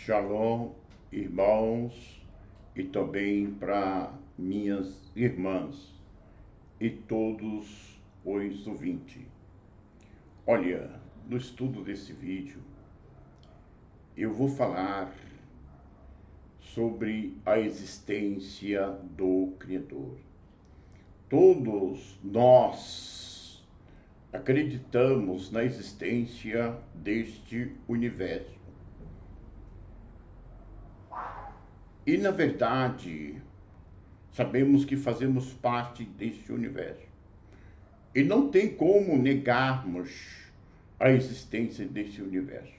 Shalom, irmãos, e também para minhas irmãs e todos os ouvintes. Olha, no estudo desse vídeo, eu vou falar sobre a existência do Criador. Todos nós acreditamos na existência deste universo. E, na verdade, sabemos que fazemos parte deste universo. E não tem como negarmos a existência deste universo.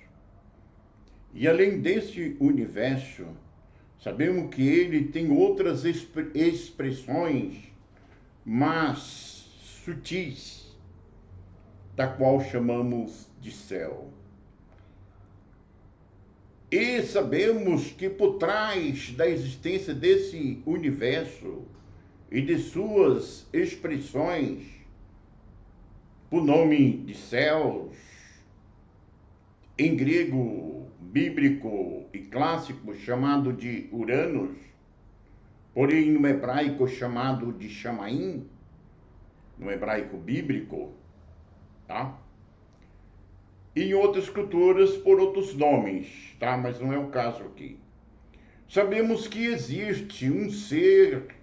E, além deste universo, sabemos que ele tem outras expressões, mas sutis, da qual chamamos de céu. E sabemos que por trás da existência desse universo e de suas expressões, por nome de céus, em grego, bíblico e clássico chamado de Uranus, porém no hebraico chamado de Shamaim, no hebraico bíblico, tá? E em outras culturas por outros nomes, tá? Mas não é o caso aqui. Sabemos que existe um ser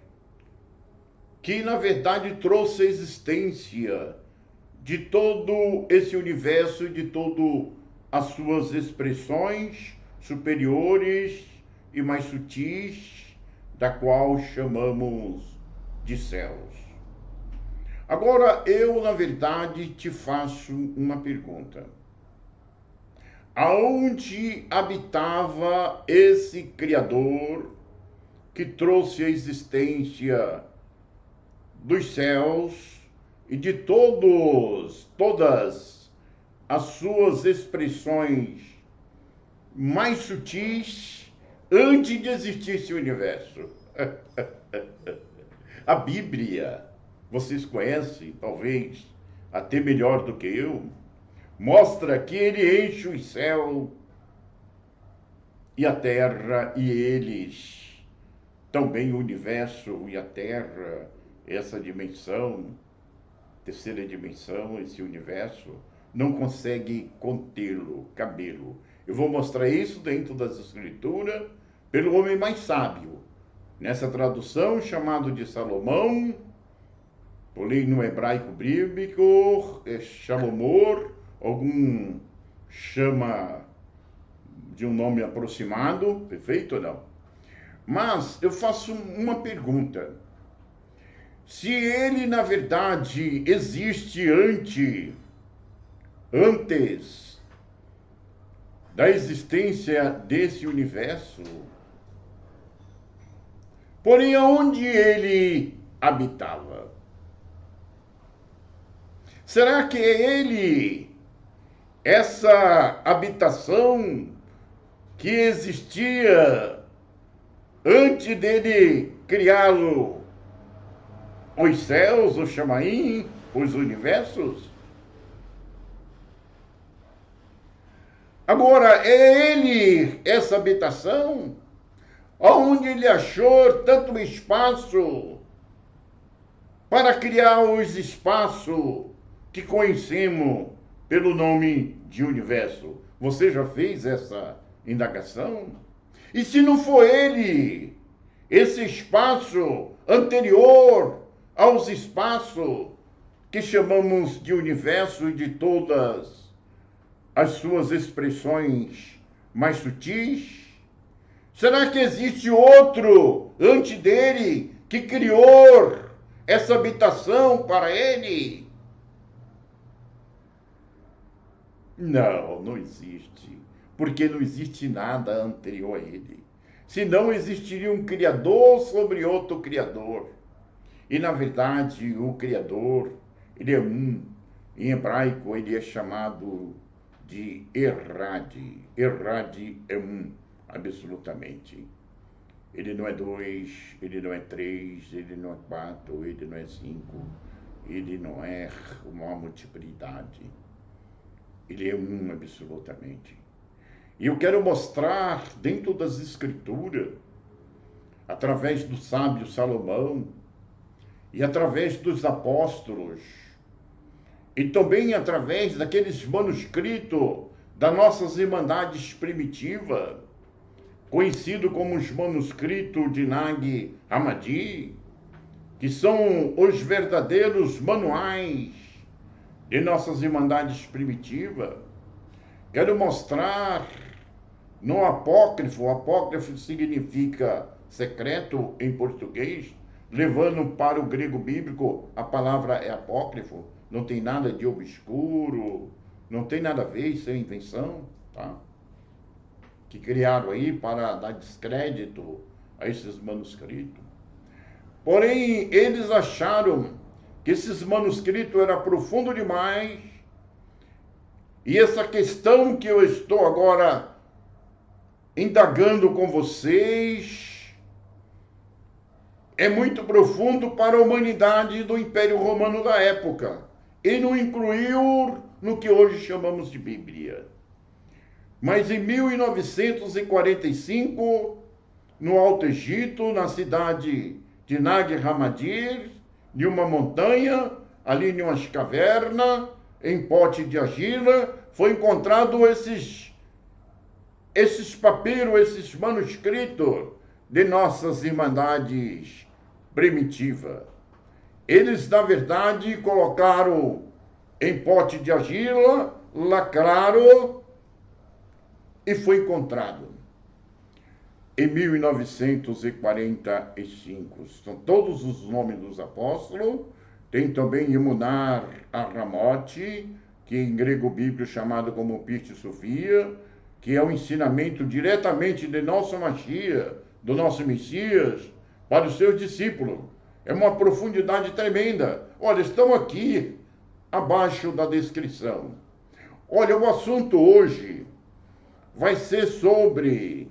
que, na verdade, trouxe a existência de todo esse universo, de todas as suas expressões superiores e mais sutis, da qual chamamos de céus. Agora, eu, na verdade, te faço uma pergunta. Aonde habitava esse Criador que trouxe a existência dos céus e de todas as suas expressões mais sutis antes de existir esse universo? A Bíblia, vocês conhecem, talvez até melhor do que eu, mostra que ele enche o céu e a terra, e eles, também o universo e a terra, essa dimensão, terceira dimensão, esse universo, não consegue contê-lo, cabê-lo. Eu vou mostrar isso dentro das Escrituras pelo homem mais sábio. Nessa tradução, chamado de Salomão, porém no hebraico bíblico, é Shalomor, algum chama de um nome aproximado, perfeito ou não? Mas eu faço uma pergunta. Se ele, na verdade, existe antes da existência desse universo, porém aonde ele habitava? Será que ele, essa habitação que existia antes dele criá-lo, os céus, o Shamaim, os universos? Agora, é ele, essa habitação, onde ele achou tanto espaço para criar os espaços que conhecemos pelo nome de universo? Você já fez essa indagação? E se não for ele, esse espaço anterior aos espaços que chamamos de universo e de todas as suas expressões mais sutis? Será que existe outro antes dele que criou essa habitação para ele? Não, não existe, porque não existe nada anterior a ele. Senão existiria um Criador sobre outro Criador. E, na verdade, o Criador, ele é um. Em hebraico, ele é chamado de Errad. Errad é um, absolutamente. Ele não é dois, ele não é três, ele não é quatro, ele não é cinco, ele não é uma multiplicidade. Ele é um absolutamente. E eu quero mostrar dentro das Escrituras, através do sábio Salomão e através dos apóstolos, e também através daqueles manuscritos das nossas irmandades primitivas, conhecido como os manuscritos de Nag Hammadi, que são os verdadeiros manuais de nossas irmandades primitivas. Quero mostrar no apócrifo. O apócrifo significa secreto em português, levando para o grego bíblico, a palavra é apócrifo, não tem nada de obscuro, não tem nada a ver, isso é invenção, tá? Que criaram aí para dar descrédito a esses manuscritos. Porém, eles acharam que esses manuscritos eram profundos demais, e essa questão que eu estou agora indagando com vocês é muito profundo para a humanidade do Império Romano da época, e não incluiu no que hoje chamamos de Bíblia. Mas em 1945, no Alto Egito, na cidade de Nag Hammadi, de uma montanha, ali em umas cavernas, em pote de argila, foi encontrado esses papiros, esses manuscritos de nossas irmandades primitivas. Eles, na verdade, colocaram em pote de argila, lacraram e foi encontrado em 1945. São todos os nomes dos apóstolos. Tem também Emunar Aramote, que em grego bíblico é chamado como Pirte Sofia, que é o ensinamento diretamente de nosso Mashiach, do nosso Messias, para os seus discípulos. É uma profundidade tremenda. Olha, estão aqui abaixo da descrição. Olha, o assunto hoje vai ser sobre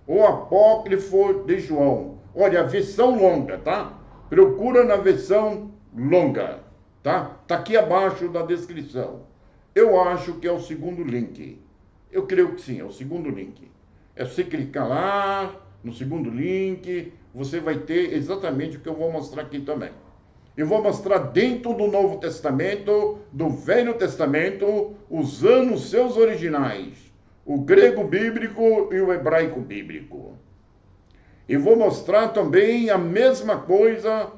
o apócrifo de João. Olha, a versão longa, tá? Procura na versão longa, tá? Tá aqui abaixo da descrição. Eu acho que é o segundo link. Eu creio que sim, é o segundo link. É você clicar lá no segundo link, você vai ter exatamente o que eu vou mostrar aqui também. Eu vou mostrar dentro do Novo Testamento, do Velho Testamento, usando os seus originais, o grego bíblico e o hebraico bíblico. E vou mostrar também a mesma coisa,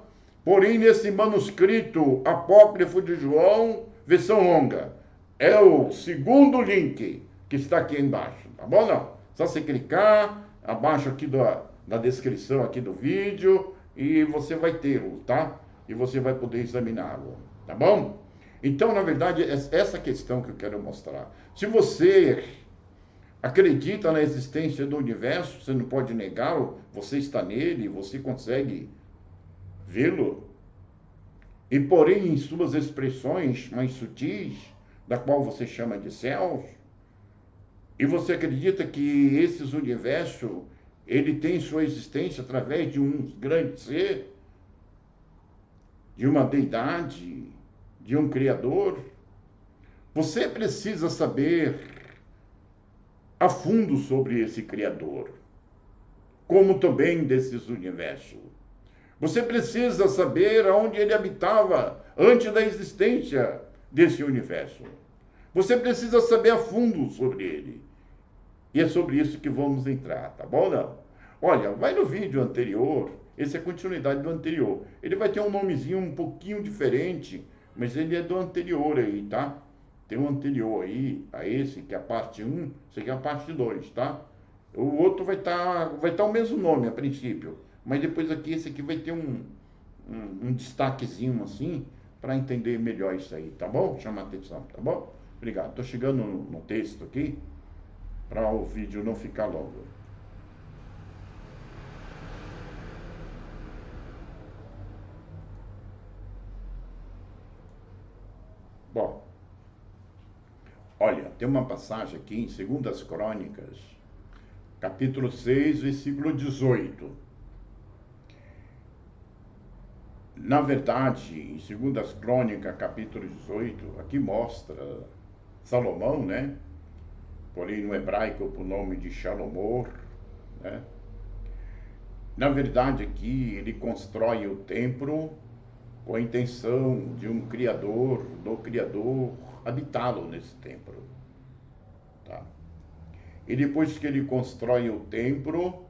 porém nesse manuscrito apócrifo de João, versão longa. É o segundo link que está aqui embaixo, tá bom? Não? Só você clicar abaixo aqui da descrição aqui do vídeo e você vai ter-o, tá? E você vai poder examiná-lo, tá bom? Então, na verdade, essa questão que eu quero mostrar. Se você acredita na existência do universo, você não pode negá-lo, você está nele, você consegue vê-lo. E porém, em suas expressões mais sutis, da qual você chama de céus, e você acredita que esses universos, ele tem sua existência através de um grande ser, de uma deidade, de um criador, você precisa saber a fundo sobre esse criador, como também desses universos. Você precisa saber aonde ele habitava antes da existência desse universo. Você precisa saber a fundo sobre ele. E é sobre isso que vamos entrar, tá bom? Não? Olha, vai no vídeo anterior, esse é a continuidade do anterior. Ele vai ter um nomezinho um pouquinho diferente, mas ele é do anterior aí, tá? Tem um anterior aí, a esse, que é a parte 1, esse aqui é a parte 2, tá? O outro vai tá o mesmo nome a princípio, mas depois aqui, esse aqui vai ter um destaquezinho assim, para entender melhor isso aí, tá bom? Chama a atenção, tá bom? Obrigado. Tô chegando no texto aqui, para o vídeo não ficar longo. Bom, olha, tem uma passagem aqui em 2 Crônicas, capítulo 6, versículo 18. Na verdade, em 2 Crônicas, capítulo 18, aqui mostra Salomão, né? porém no hebraico por nome de Shalomor, né? Na verdade aqui ele constrói o templo com a intenção de um criador, do criador, habitá-lo nesse templo. Tá? E depois que ele constrói o templo,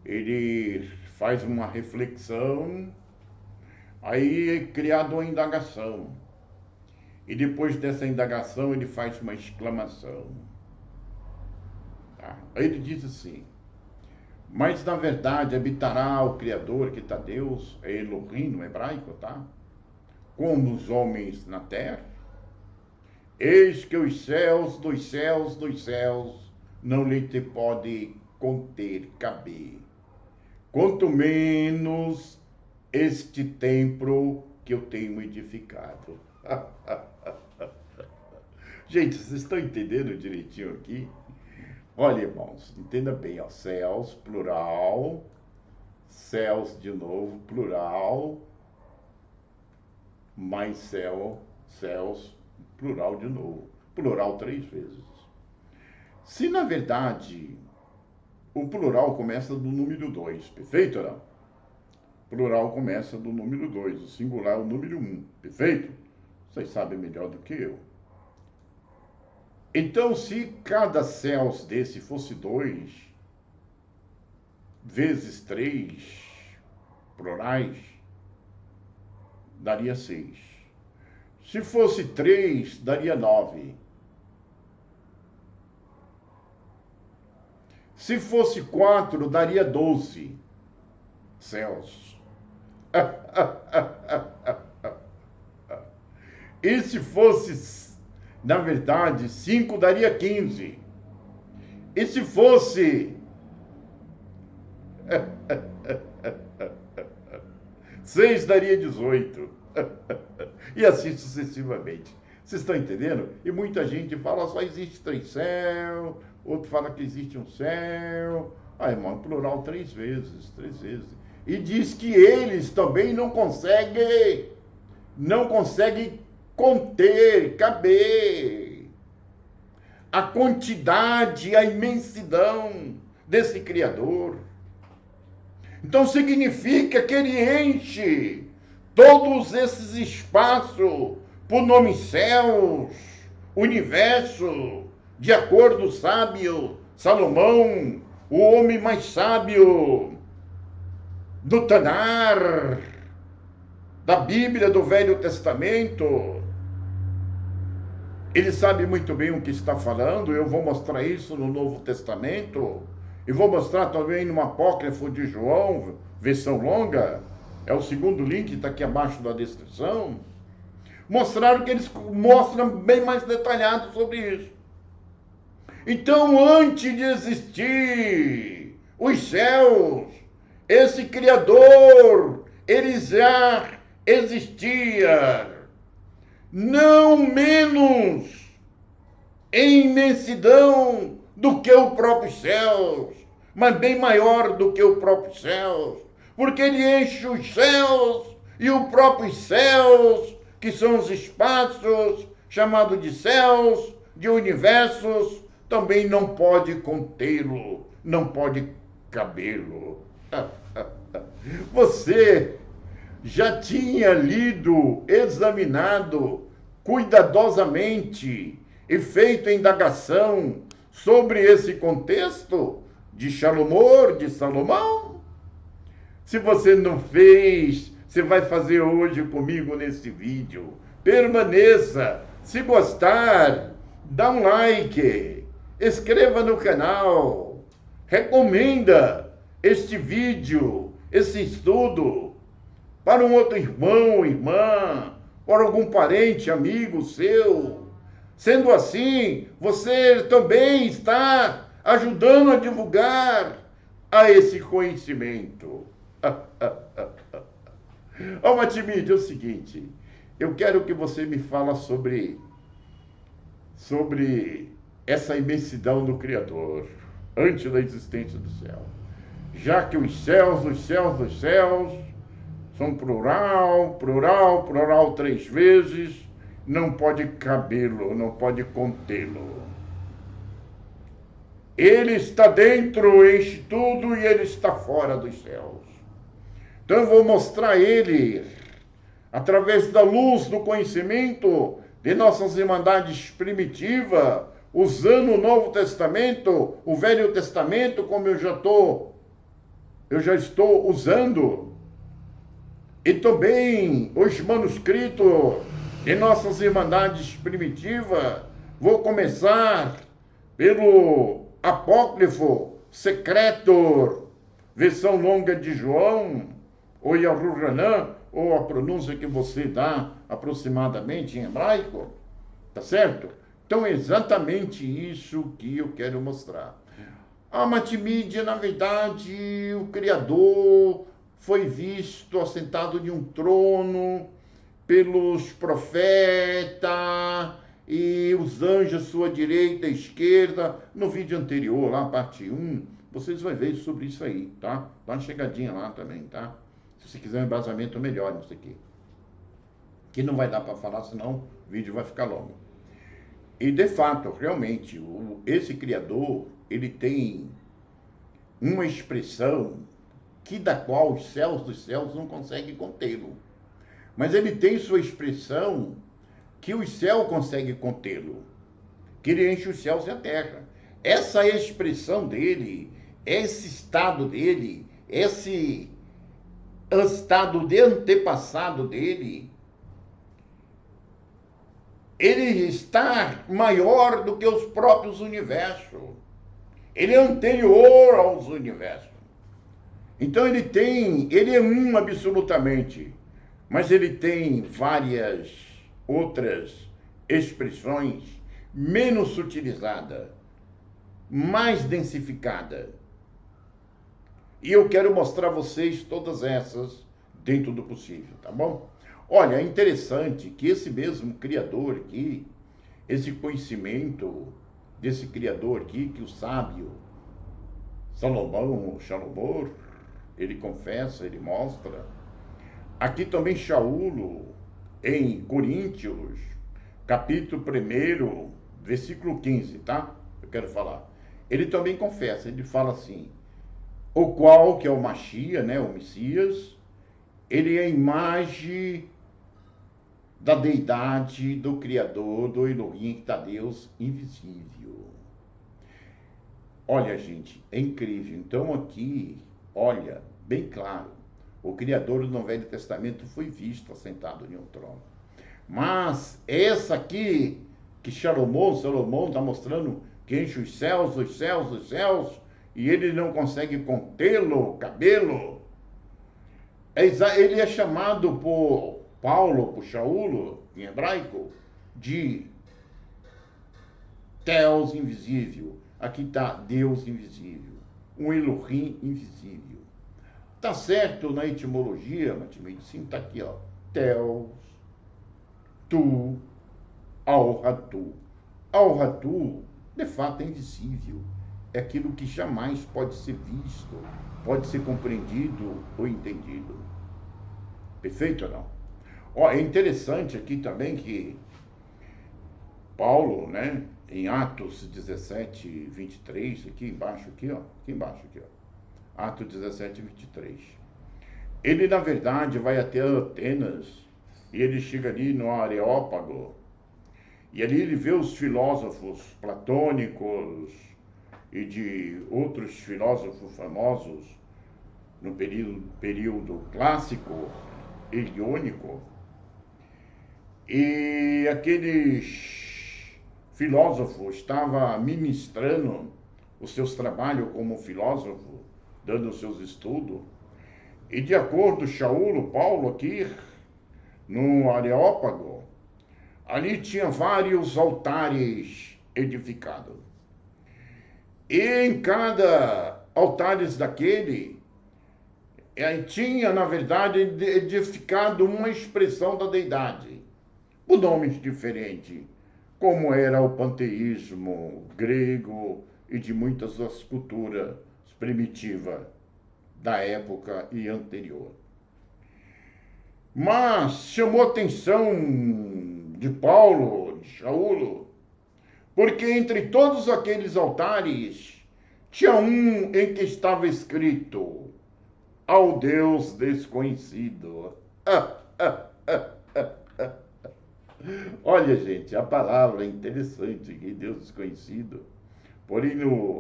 ele faz uma reflexão, aí é criada uma indagação. E depois dessa indagação ele faz uma exclamação. Tá? Aí ele diz assim: mas na verdade habitará o Criador, que está Deus, é Elohim no hebraico, tá? Como os homens na terra? Eis que os céus dos céus dos céus não lhe te pode conter, caber. Quanto menos este templo que eu tenho edificado. Gente, vocês estão entendendo direitinho aqui? Olha, irmãos, entenda bem, ó, céus, plural, céus de novo, plural, mais céu, céus, plural de novo, plural 3 vezes. Se na verdade o plural começa do número 2, perfeito, não? Plural começa do número 2, o singular é o número 1, perfeito? Vocês sabem melhor do que eu. Então, se cada céus desse fosse 2, vezes 3, plurais, daria 6. Se fosse 3, daria 9. Se fosse 4, daria 12 céus. E se fosse, na verdade, 5, daria 15. E se fosse 6, daria 18. E assim sucessivamente. Vocês estão entendendo? E muita gente fala, só existe 3 céus, outro fala que existe um céu. Ah, irmão, plural 3 vezes, 3 vezes. E diz que eles também não conseguem conter, caber a quantidade, a imensidão desse Criador. Então significa que ele enche todos esses espaços por nome céus, universo, de acordo sábio Salomão, o homem mais sábio do Tanar, da Bíblia do Velho Testamento. Ele sabe muito bem o que está falando. Eu vou mostrar isso no Novo Testamento e vou mostrar também no Apócrifo de João, versão longa. É o segundo link, está aqui abaixo da descrição. Mostraram que eles mostram bem mais detalhado sobre isso. Então, antes de existir os céus, esse Criador, ele já existia, não menos em imensidão do que o próprio céus, mas bem maior do que o próprio céus, porque ele enche os céus e os próprios céus, que são os espaços chamados de céus, de universos, também não pode contê-lo, não pode cabê-lo. Você já tinha lido, examinado cuidadosamente e feito indagação sobre esse contexto de Shalomor, de Salomão? Se você não fez, você vai fazer hoje comigo nesse vídeo. Permaneça. Se gostar, dá um like, inscreva no canal, recomenda este vídeo, esse estudo para um outro irmão, irmã, para algum parente, amigo seu. Sendo assim, você também está ajudando a divulgar a esse conhecimento. Ó, Matimide, é o seguinte, eu quero que você me fala sobre essa imensidão do Criador, antes da existência do céu. Já que os céus dos céus dos céus são plural 3 vezes, não pode cabê-lo, não pode contê-lo. Ele está dentro, enche tudo e ele está fora dos céus. Então eu vou mostrar ele através da luz do conhecimento de nossas irmandades primitivas, usando o Novo Testamento, o Velho Testamento, como eu já estou usando, e também os manuscritos de nossas irmandades primitivas. Vou começar pelo apócrifo secreto, versão longa de João, ou Yahuranã, ou a pronúncia que você dá aproximadamente em hebraico, tá certo? Então é exatamente isso que eu quero mostrar. A Matimídia, na verdade, o Criador foi visto assentado em um trono pelos profetas e os anjos à sua direita e esquerda. No vídeo anterior, lá, parte 1, vocês vão ver sobre isso aí, tá? Dá uma chegadinha lá também, tá? Se você quiser um embasamento melhor nisso aqui. Que não vai dar para falar, senão o vídeo vai ficar longo. E, de fato, realmente, esse Criador, ele tem uma expressão da qual os céus dos céus não conseguem contê-lo. Mas ele tem sua expressão que os céus conseguem contê-lo, que ele enche os céus e a terra. Essa expressão dele, esse estado dele, esse estado de antepassado dele, ele está maior do que os próprios universos. Ele é anterior aos universos. Então ele é um absolutamente, mas ele tem várias outras expressões menos utilizadas, mais densificadas. E eu quero mostrar a vocês todas essas dentro do possível, tá bom? Olha, é interessante que esse mesmo Criador aqui, esse conhecimento desse Criador aqui, que o sábio Salomão, ele confessa, ele mostra. Aqui também Shaul, em Coríntios, capítulo 1, versículo 15, tá? Eu quero falar. Ele também confessa, ele fala assim, o qual, que é o Mashiach, né, o Messias, ele é a imagem da deidade, do Criador, do Elohim, da Deus invisível. Olha, gente, é incrível. Então aqui, olha, bem claro, o Criador no Velho Testamento foi visto assentado em um trono. Mas essa aqui, que Salomão está mostrando que enche os céus, os céus, os céus, e ele não consegue contê-lo, cabê-lo. Ele é chamado por Paulo, por Shaul, em hebraico, de Deus invisível. Aqui está Deus invisível, um Elohim invisível. Tá certo na etimologia, sim, está aqui, ó. Deus, tu, Al-Hatu. Al-Hatu, de fato, é invisível. É aquilo que jamais pode ser visto, pode ser compreendido ou entendido. Perfeito ou não? Ó, é interessante aqui também que Paulo, né, em Atos 17, 23, aqui embaixo, Atos 17, 23. Ele, na verdade, vai até Atenas e ele chega ali no Areópago e ali ele vê os filósofos platônicos e de outros filósofos famosos no período clássico e iônico. E aqueles filósofos estavam ministrando os seus trabalhos como filósofo, dando os seus estudos. E de acordo com Shaul, Paulo aqui, no Areópago, ali tinha vários altares edificados. E em cada altares daquele, tinha, na verdade, edificado uma expressão da deidade, por nomes diferentes, como era o panteísmo grego e de muitas das culturas primitivas da época e anterior. Mas chamou a atenção de Paulo, de Shaul, porque entre todos aqueles altares tinha um em que estava escrito: ao Deus desconhecido. Olha, gente, a palavra é interessante aqui, Deus desconhecido. Porém,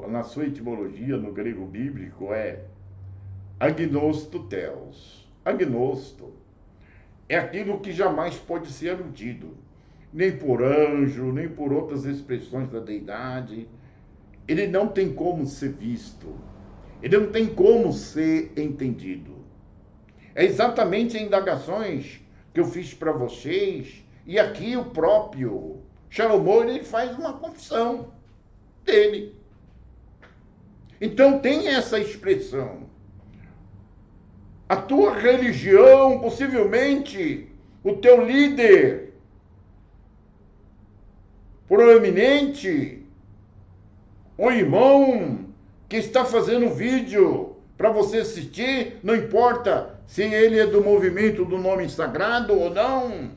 na sua etimologia, no grego bíblico, é agnosto theos. Agnosto é aquilo que jamais pode ser aludido, nem por anjo, nem por outras expressões da deidade. Ele não tem como ser visto, ele não tem como ser entendido. É exatamente as indagações que eu fiz para vocês, e aqui o próprio Salomão, ele faz uma confissão dele. Então tem essa expressão. A tua religião, possivelmente, o teu líder proeminente, o irmão que está fazendo vídeo para você assistir, não importa se ele é do movimento do nome sagrado ou não,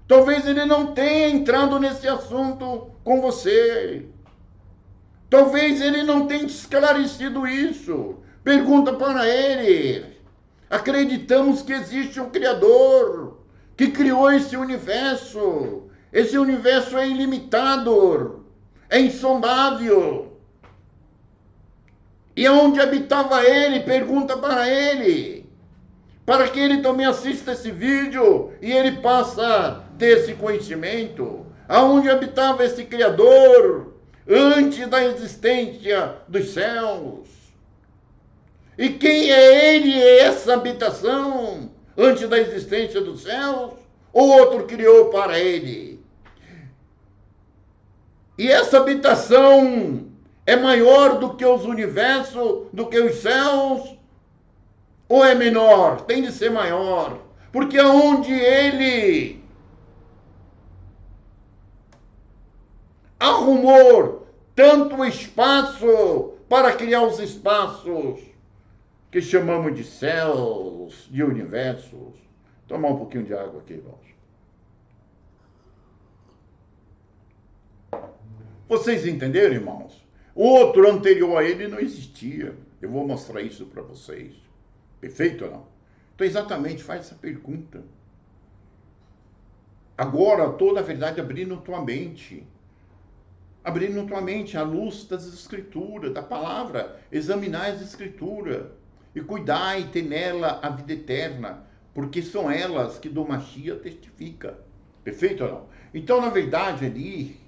talvez ele não tenha entrado nesse assunto com você. Talvez ele não tenha esclarecido isso. Pergunta para ele. Acreditamos que existe um Criador que criou esse universo. Esse universo é ilimitado, é insondável. E onde habitava ele? Pergunta para ele. Para que ele também assista esse vídeo e ele possa ter esse conhecimento. Aonde habitava esse Criador antes da existência dos céus? E quem é ele, essa habitação, antes da existência dos céus? Ou outro criou para ele? E essa habitação é maior do que os universos, do que os céus? Ou é menor? Tem de ser maior. Porque aonde ele arrumou tanto espaço para criar os espaços que chamamos de céus, de universos. Tomar um pouquinho de água aqui, irmãos. Vocês entenderam, irmãos? O outro anterior a ele não existia. Eu vou mostrar isso para vocês. Perfeito ou não? Então, exatamente, faz essa pergunta. Agora, toda a verdade abrindo tua mente. Abrindo tua mente à luz das Escrituras, da palavra. Examinar as Escrituras. E cuidar e ter nela a vida eterna, porque são elas que do Mashiach testifica. Perfeito ou não? Então, na verdade, ali,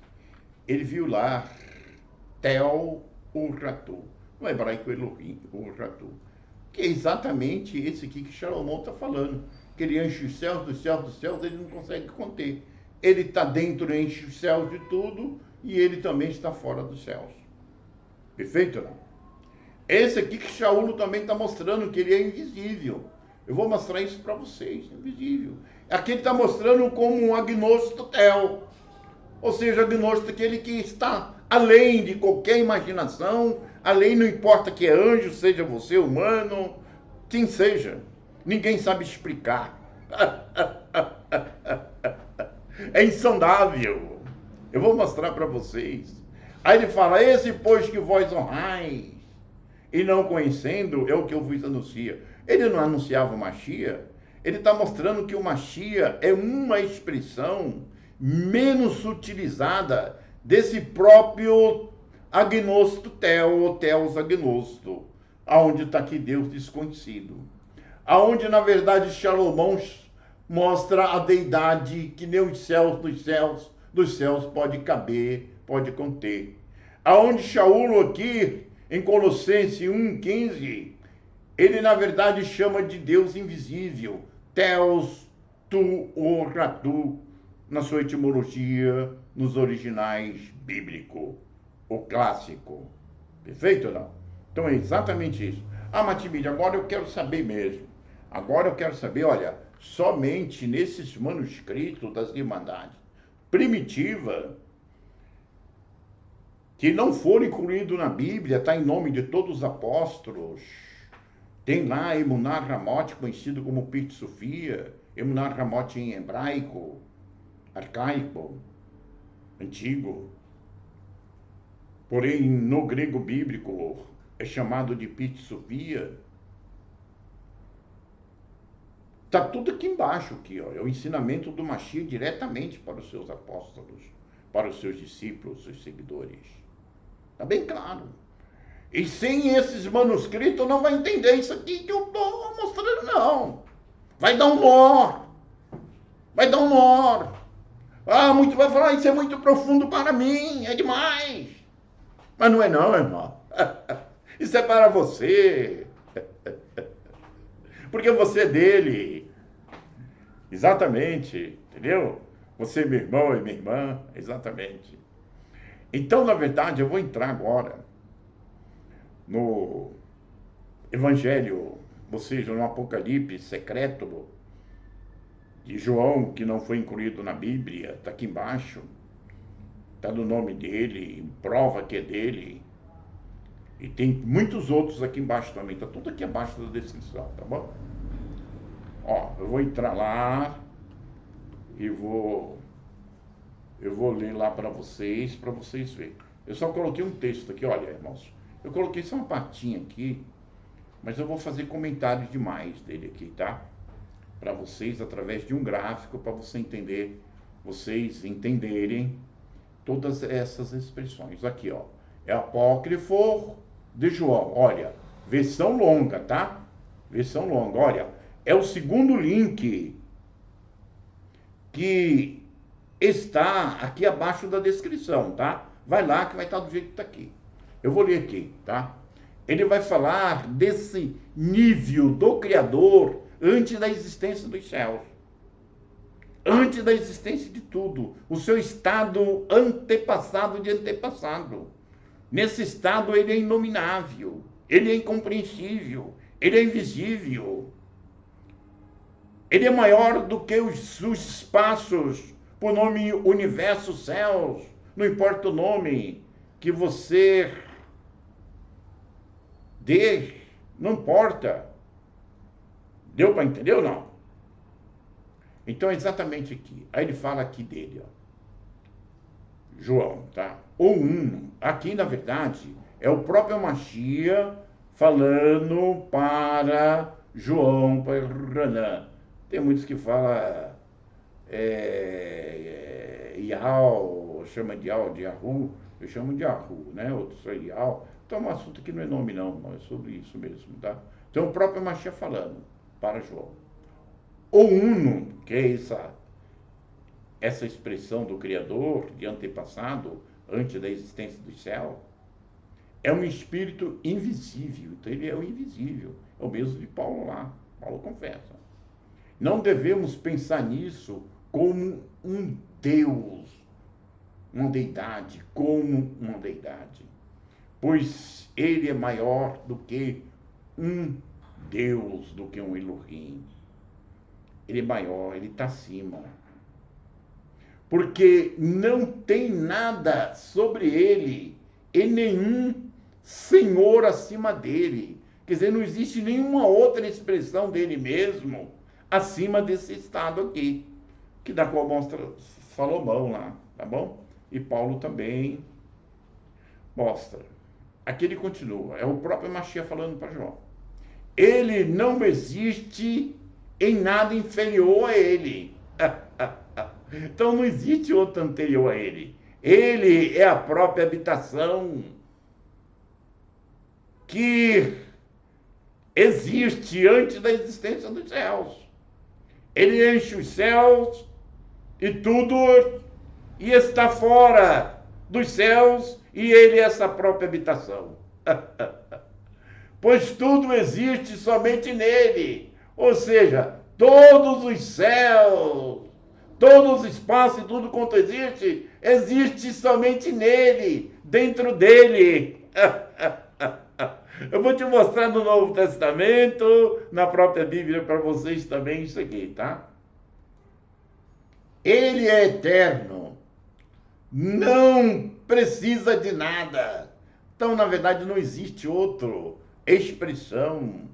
ele viu lá, Tel Urratu, no hebraico Elohim, Urratu, que é exatamente esse aqui que Salomão está falando, que ele enche os céus, dos céus, dos céus, ele não consegue conter. Ele está dentro, enche os céus de tudo, e ele também está fora dos céus. Perfeito ou não? Esse aqui que Shaul também está mostrando que ele é invisível. Eu vou mostrar isso para vocês, invisível. Aqui ele está mostrando como um agnosto tel. Ou seja, agnosto é aquele que está além de qualquer imaginação, além, não importa que é anjo, seja você, humano, quem seja. Ninguém sabe explicar. É insondável. Eu vou mostrar para vocês. Aí ele fala, esse pois que vós honrais, e não conhecendo, é o que eu vos anuncio. Ele não anunciava o Mashiach. Ele está mostrando que o Mashiach é uma expressão menos utilizada desse próprio agnosto tel, ou teos agnosto, aonde está aqui Deus desconhecido. Aonde, na verdade, Salomão mostra a deidade que nem os céus dos céus pode caber, pode conter. Aonde Shaul aqui, em Colossenses 1,15, ele na verdade chama de Deus invisível, Theos tu oratu, na sua etimologia, nos originais bíblico, o clássico. Perfeito ou não? Então é exatamente isso. Ah, Matimídia, agora eu quero saber mesmo. Agora eu quero saber, olha, somente nesses manuscritos das Irmandades primitivas, que não foram incluídos na Bíblia, está em nome de todos os apóstolos. Tem lá Emuná Ramot, conhecido como Pit Sofia, Emuná Ramot em hebraico, arcaico, antigo. Porém, no grego bíblico, é chamado de Pitsuvia. Está tudo aqui embaixo, aqui, ó. É o ensinamento do Mashiach diretamente para os seus apóstolos, para os seus discípulos, os seguidores. Está bem claro. E sem esses manuscritos não vai entender isso aqui que eu estou mostrando, não. Vai dar um nó. Vai dar um nó. Ah, muito vai falar, isso é muito profundo para mim, é demais. Mas não é não, irmão. Isso é para você. Porque você é dele. Exatamente, entendeu? Você é meu irmão e minha irmã, exatamente. Então, na verdade, eu vou entrar agora no Evangelho, ou seja, no Apocalipse secreto de João, que não foi incluído na Bíblia, está aqui embaixo, está no nome dele, prova que é dele, e tem muitos outros aqui embaixo também, está tudo aqui abaixo da descrição, tá bom? Ó, eu vou entrar lá e eu vou ler lá para vocês verem. Eu só coloquei um texto aqui, olha, irmãos, eu coloquei só uma partinha aqui, mas eu vou fazer comentários demais dele aqui, tá? Para vocês, através de um gráfico, para vocês entenderem todas essas expressões. Aqui, ó, é apócrifo de João, olha, versão longa, tá? Versão longa, olha, é o segundo link que está aqui abaixo da descrição, tá? Vai lá que vai estar do jeito que está aqui. Eu vou ler aqui, tá? Ele vai falar desse nível do Criador antes da existência dos céus. Antes da existência de tudo. O seu estado antepassado de antepassado. Nesse estado ele é inominável. Ele é incompreensível. Ele é invisível. Ele é maior do que os espaços, por nome universo, céus. Não importa o nome que você dê, não importa. Deu para entender ou não? Então é exatamente aqui. Aí ele fala aqui dele, ó. João, tá? O uno. Aqui, na verdade, é o próprio Mashiach falando para João, para Ranã. Tem muitos que falam Yahoo, chama de Yahu, eu chamo de Yahu, né? Outros são Yahoo. Então, um assunto que não é nome não, mas é sobre isso mesmo, tá? Então, o próprio Mashiach falando para João. O uno, que é essa expressão do Criador, de antepassado, antes da existência do céu, é um espírito invisível. Então, ele é o invisível. É o mesmo de Paulo lá. Paulo confessa. Não devemos pensar nisso como um Deus, uma deidade, como uma deidade. Pois ele é maior do que um Deus, do que um Elohim. Ele é maior, ele está acima. Porque não tem nada sobre ele e nenhum senhor acima dele. Quer dizer, não existe nenhuma outra expressão dele mesmo acima desse estado aqui, que da qual mostra Salomão lá, tá bom? E Paulo também mostra. Aqui ele continua, é o próprio Mashiach falando para João. Ele não existe em nada inferior a ele. Então não existe outro anterior a ele. Ele é a própria habitação que existe antes da existência dos céus. Ele enche os céus e tudo, e está fora dos céus, e ele é essa própria habitação. Pois tudo existe somente nele. Ou seja, todos os céus, todos os espaços e tudo quanto existe, existe somente nele, dentro dele. Eu vou te mostrar no Novo Testamento, na própria Bíblia, para vocês também isso aqui, tá? Ele é eterno, não precisa de nada. Então, na verdade, não existe outra expressão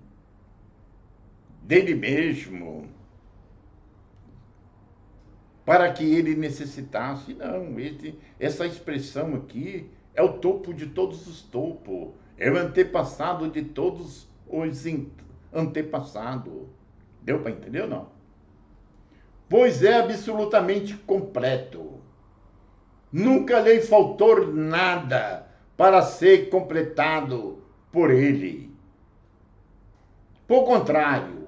dele mesmo para que ele necessitasse. Não, essa expressão aqui é o topo de todos os topos. É o antepassado de todos os antepassados. Deu para entender ou não? Pois é absolutamente completo. Nunca lhe faltou nada para ser completado por ele. Por contrário,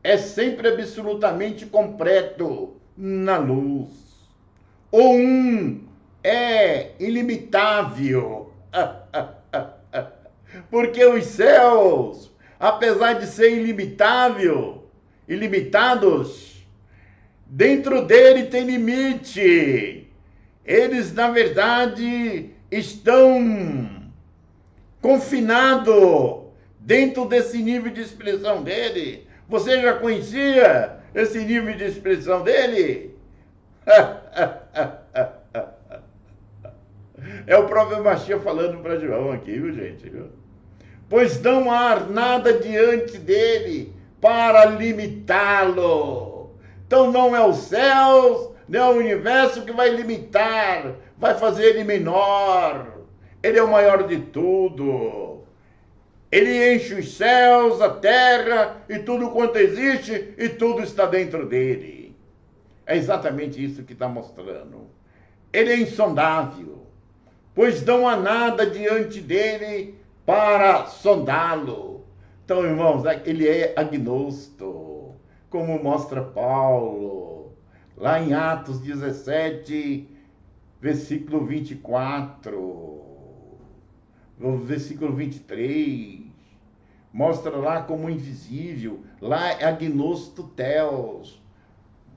é sempre absolutamente completo na luz. O um é ilimitável. Porque os céus, apesar de ser ilimitados, dentro dele tem limite. Eles, na verdade, estão confinados dentro desse nível de expressão dele. Você já conhecia esse nível de expressão dele? É o próprio Machia falando para João aqui, viu, gente? Pois não há nada diante dele para limitá-lo. Então não é os céus, nem o universo que vai limitar, vai fazer ele menor. Ele é o maior de tudo. Ele enche os céus, a terra e tudo quanto existe, e tudo está dentro dele. É exatamente isso que está mostrando. Ele é insondável, pois não há nada diante dele para sondá-lo. Então, irmãos, ele é agnosto, como mostra Paulo, lá em Atos 17, versículo 24, no versículo 23, mostra lá como invisível, lá é agnosto theos,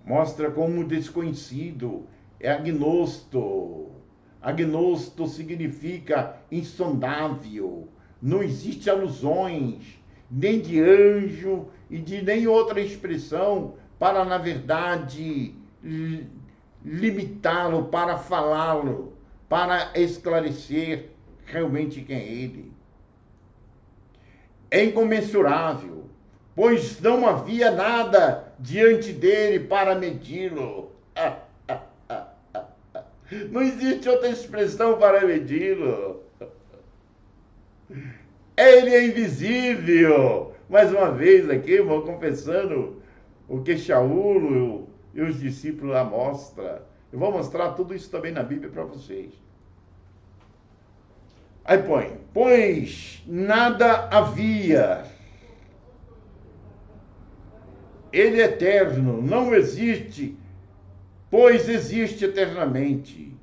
mostra como desconhecido, é agnosto. Agnosto significa insondável, não existe alusões, nem de anjo e de nem outra expressão para, na verdade, limitá-lo, para falá-lo, para esclarecer realmente quem é ele. É incomensurável, pois não havia nada diante dele para medi-lo. Não existe outra expressão para medi-lo. Ele é invisível. Mais uma vez aqui, irmão, confessando o que Shaul e os discípulos lá mostram. Eu vou mostrar tudo isso também na Bíblia para vocês. Aí põe, pois nada havia. Ele é eterno, não existe, pois existe eternamente.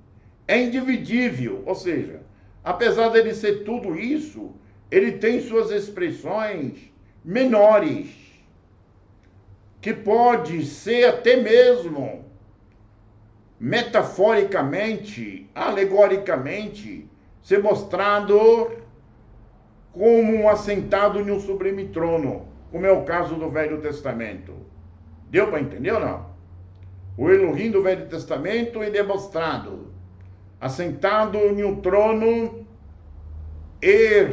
É individível, ou seja, apesar dele ser tudo isso, ele tem suas expressões menores, que pode ser até mesmo metaforicamente, alegoricamente, ser mostrado como um assentado em um sublime trono, como é o caso do Velho Testamento. Deu para entender ou não? O Elohim do Velho Testamento ele é mostrado assentado em um trono e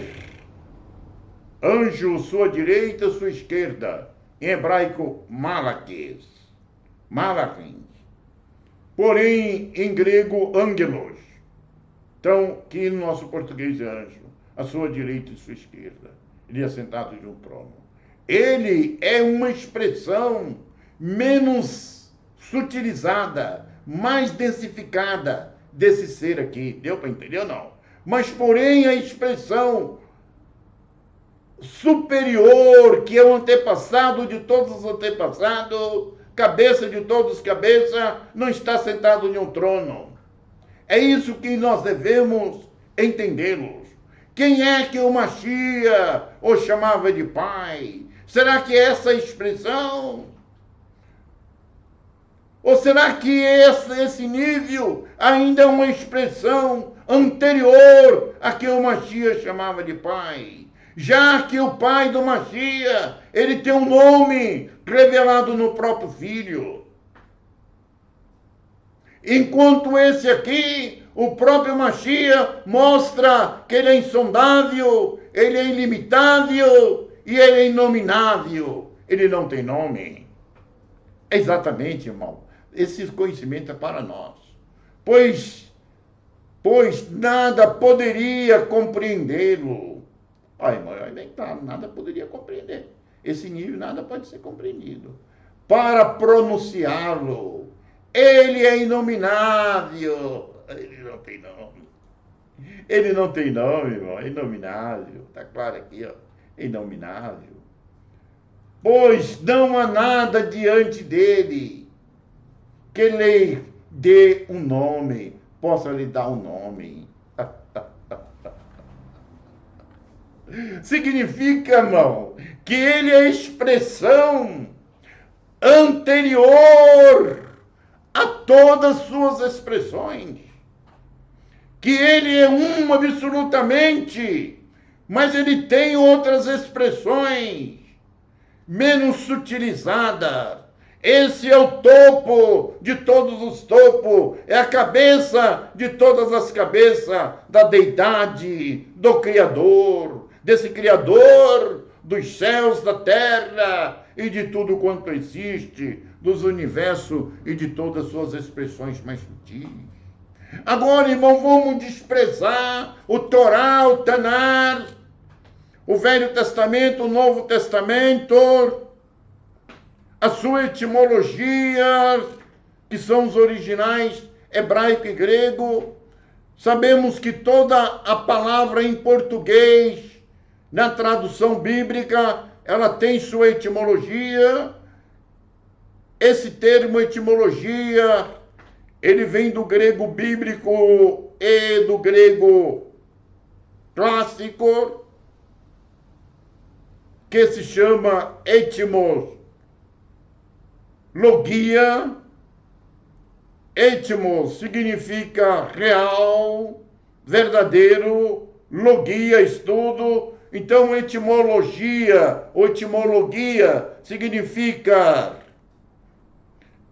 anjo sua direita, sua esquerda, em hebraico Malakis, Malachim, porém em grego angelos, então que no nosso português é anjo, à sua direita e sua esquerda, ele é assentado em um trono. Ele é uma expressão menos sutilizada, mais densificada desse ser aqui. Deu para entender ou não? Mas, porém, a expressão superior, que é o antepassado de todos os antepassados, cabeça de todos os cabeças, não está sentado em um trono. É isso que nós devemos entendê-los. Quem é que o Machia o chamava de pai? Será que é essa expressão? Ou será que esse nível ainda é uma expressão anterior a que o Machia chamava de pai? Já que o pai do Machia, ele tem um nome revelado no próprio filho. Enquanto esse aqui, o próprio Machia mostra que ele é insondável, ele é ilimitável e ele é inominável. Ele não tem nome. Exatamente, irmão. Esse conhecimento é para nós. Pois nada poderia compreendê-lo. Olha, irmão, aí bem claro, nada poderia compreender. Esse nível nada pode ser compreendido. Para pronunciá-lo, ele é inominável. Ele não tem nome. Ele não tem nome, irmão. É inominável. Está claro aqui, ó. É inominável. Pois não há nada diante dele que lhe dê um nome, possa lhe dar um nome. Significa, irmão, que ele é a expressão anterior a todas as suas expressões. Que ele é um absolutamente, mas ele tem outras expressões menos sutilizadas. Esse é o topo de todos os topos, é a cabeça de todas as cabeças da deidade, do Criador, desse Criador dos céus, da terra e de tudo quanto existe, dos universos e de todas as suas expressões mais sutis. Agora, irmão, vamos desprezar o Torá, o Tanar, o Velho Testamento, o Novo Testamento, a sua etimologia, que são os originais hebraico e grego. Sabemos que toda a palavra em português, na tradução bíblica, ela tem sua etimologia. Esse termo etimologia, ele vem do grego bíblico e do grego clássico, que se chama etimologia. Etimos significa real, verdadeiro, logia, estudo. Então, etimologia ou etimologia significa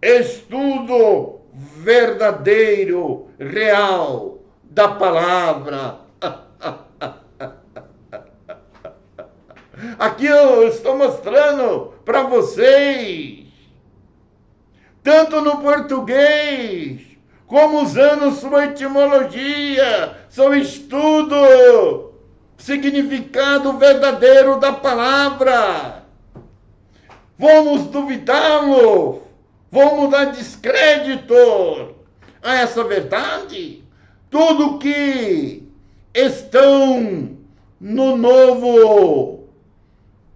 estudo verdadeiro, real da palavra. Aqui eu estou mostrando para vocês, tanto no português, como usando sua etimologia, seu estudo, significado verdadeiro da palavra. Vamos duvidá-lo, vamos dar descrédito a essa verdade. Tudo que estão no Novo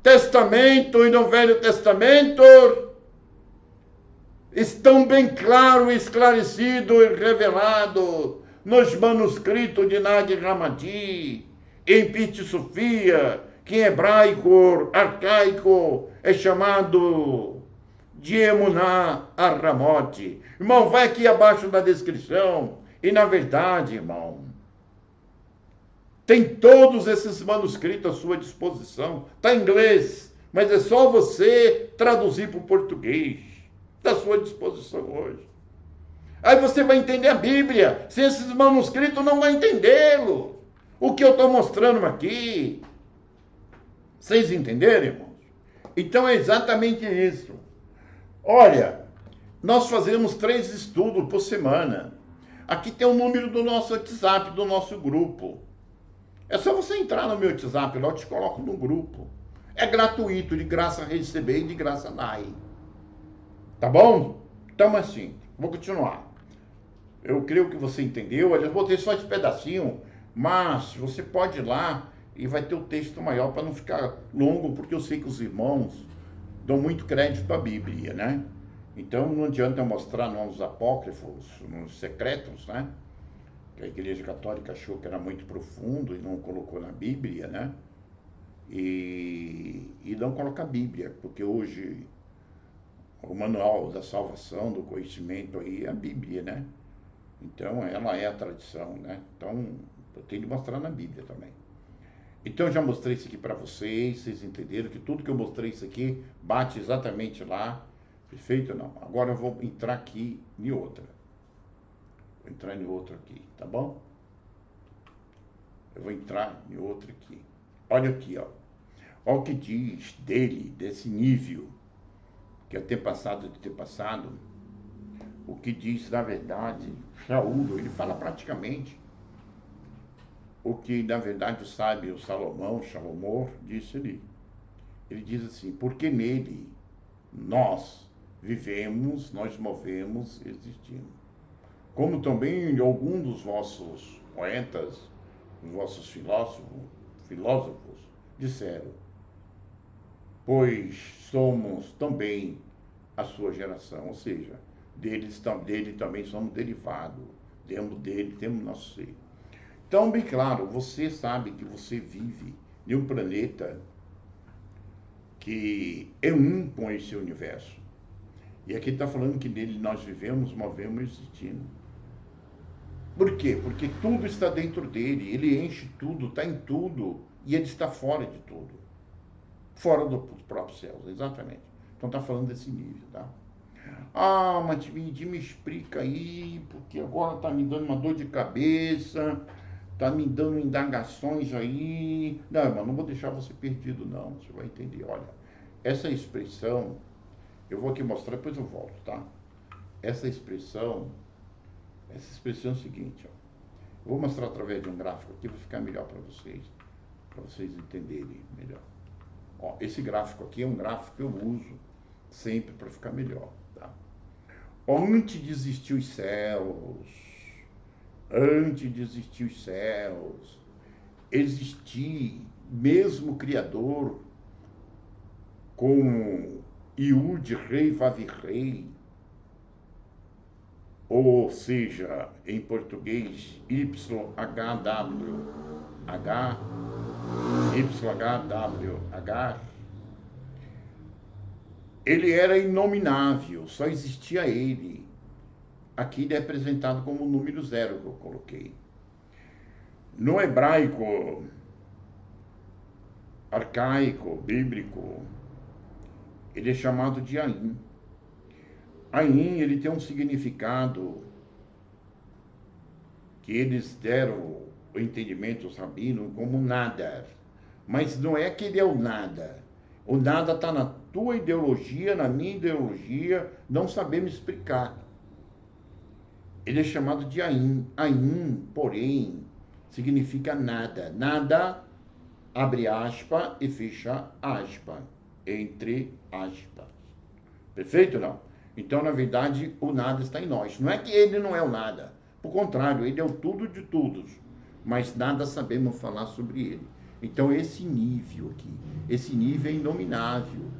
Testamento e no Velho Testamento estão bem claro, esclarecido e revelado nos manuscritos de Nag Hammadi, em Pit Sofia, que em hebraico arcaico é chamado de Emuná Arramote. Irmão, vai aqui abaixo da descrição e, na verdade, irmão, tem todos esses manuscritos à sua disposição. Está em inglês, mas é só você traduzir para o português. Está à sua disposição hoje. Aí você vai entender a Bíblia. Sem esses manuscritos, não vai entendê-lo. O que eu estou mostrando aqui. Vocês entenderam, irmãos? Então é exatamente isso. Olha, nós fazemos 3 estudos por semana. Aqui tem o número do nosso WhatsApp, do nosso grupo. É só você entrar no meu WhatsApp, lá eu te coloco no grupo. É gratuito, de graça receber e de graça dar. Tá bom? Então assim, vou continuar. Eu creio que você entendeu. Eu botei só esse pedacinho, mas você pode ir lá e vai ter o texto maior para não ficar longo, porque eu sei que os irmãos dão muito crédito à Bíblia, né? Então não adianta eu mostrar nos apócrifos, nos secretos, né? Que a Igreja Católica achou que era muito profundo e não colocou na Bíblia, né? E não coloca a Bíblia, porque hoje o manual da salvação, do conhecimento aí é a Bíblia, né? Então ela é a tradição, né? Então eu tenho de mostrar na Bíblia também. Então eu já mostrei isso aqui para vocês, vocês entenderam que tudo que eu mostrei isso aqui bate exatamente lá, perfeito ou não? Agora eu vou entrar aqui em outra. Vou entrar em outro aqui, tá bom? Eu vou entrar em outro aqui. Olha aqui, ó. Olha o que diz dele, desse nível, que é ter passado de ter passado. O que diz, na verdade, Shaul, ele fala praticamente o que na verdade o sábio Salomão, disse ali. Ele diz assim, porque nele nós vivemos, nós movemos, existimos. Como também alguns dos vossos poetas, os vossos filósofos disseram, pois somos também a sua geração, ou seja, dele também somos derivados, dele temos nosso ser. Então, bem claro, você sabe que você vive em um planeta que é um com esse universo. E aqui está falando que nele nós vivemos, movemos e existimos. Por quê? Porque tudo está dentro dele, ele enche tudo, está em tudo, e ele está fora de tudo. Fora dos próprios céus, exatamente. Então está falando desse nível, tá? Ah, Matimidi, me explica aí, porque agora está me dando uma dor de cabeça, está me dando indagações aí. Não, mas não vou deixar você perdido, não. Você vai entender. Olha, essa expressão, eu vou aqui mostrar, depois eu volto, tá? Essa expressão é o seguinte, ó. Eu vou mostrar através de um gráfico aqui, vai ficar melhor para vocês entenderem melhor. Ó, esse gráfico aqui é um gráfico que eu uso sempre para ficar melhor, tá? Antes de existir os céus, existir mesmo Criador com Yud, Rei, Vav, Rei, ou seja, em português, YHWH, ele era inominável, só existia ele. Aqui ele é apresentado como o número 0 que eu coloquei. No hebraico, arcaico, bíblico, ele é chamado de Ain. Ain, ele tem um significado que eles deram o entendimento, os rabinos, como nada. Mas não é que ele é o nada. O nada está na tua ideologia, na minha ideologia, não sabemos explicar. Ele é chamado de Ain. Ain, porém, significa nada. Nada, abre aspa e fecha aspa, entre aspas. Perfeito, não? Então, na verdade, o nada está em nós. Não é que ele não é o nada. Por contrário, ele é o tudo de todos. Mas nada sabemos falar sobre ele. Então, esse nível aqui, esse nível é inominável.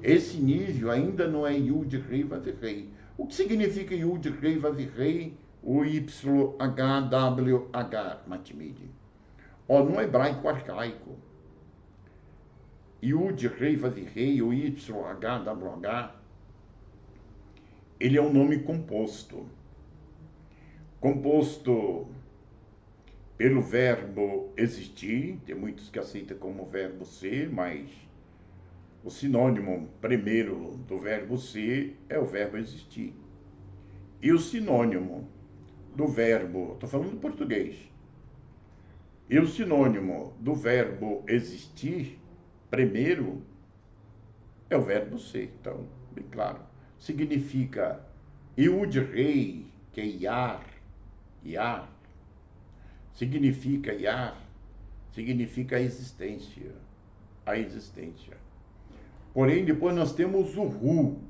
Esse nível ainda não é Yud, Rei, Vav, Rei. O que significa Yud, Rei, Vav, Rei? O YHWH, Matimidi. Ó, no hebraico arcaico, Yud, Rei, Vav, Rei, o YHWH, ele é um nome composto. Composto pelo verbo existir, tem muitos que aceitam como verbo ser, mas o sinônimo primeiro do verbo ser é o verbo existir. E o sinônimo do verbo, estou falando em português, e o sinônimo do verbo existir primeiro é o verbo ser, então, bem claro. Significa Yud Rei, que é Yar, significa Yar, significa a existência. Porém, depois nós temos o Hu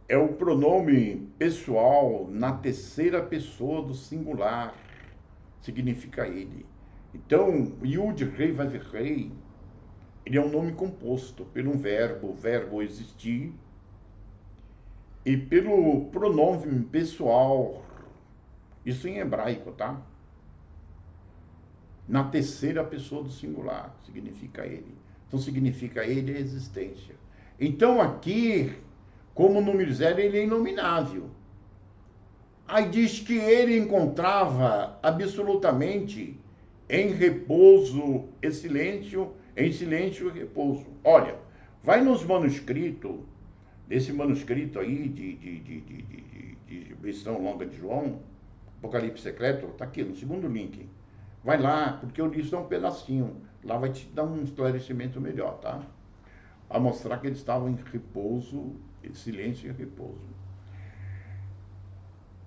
é o pronome pessoal na terceira pessoa do singular, significa ele. Então, Yud, Rei, Vav, Rei, ele é um nome composto pelo verbo existir, e pelo pronome pessoal, isso em hebraico, tá? Na terceira pessoa do singular, significa ele. Então, significa ele a existência. Então, aqui, como número 0, ele é inominável. Aí diz que ele encontrava absolutamente em repouso e silêncio, em silêncio e repouso. Olha, vai nos manuscritos, desse manuscrito aí de Visão Longa de João, Apocalipse Secreto, está aqui no segundo link. Vai lá, porque eu li só um pedacinho. Lá vai te dar um esclarecimento melhor, tá? A mostrar que eles estavam em repouso, silêncio e repouso.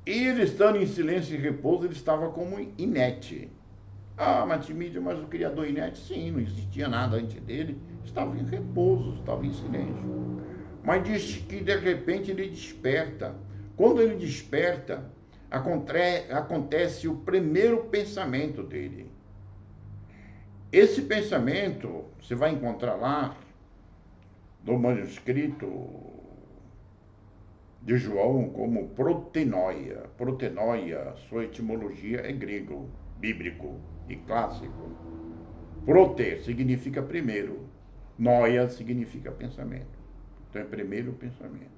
E ele, estando em silêncio e repouso, ele estava como inerte. Ah, Matimídia, mas o Criador inerte? Sim, não existia nada antes dele. Estava em repouso, estava em silêncio. Mas diz que de repente ele desperta. Quando ele desperta, acontece o primeiro pensamento dele. Esse pensamento, você vai encontrar lá no manuscrito de João como protenoia. Protenoia, sua etimologia é grego, bíblico e clássico. Prote significa primeiro, noia significa pensamento. Então é primeiro pensamento.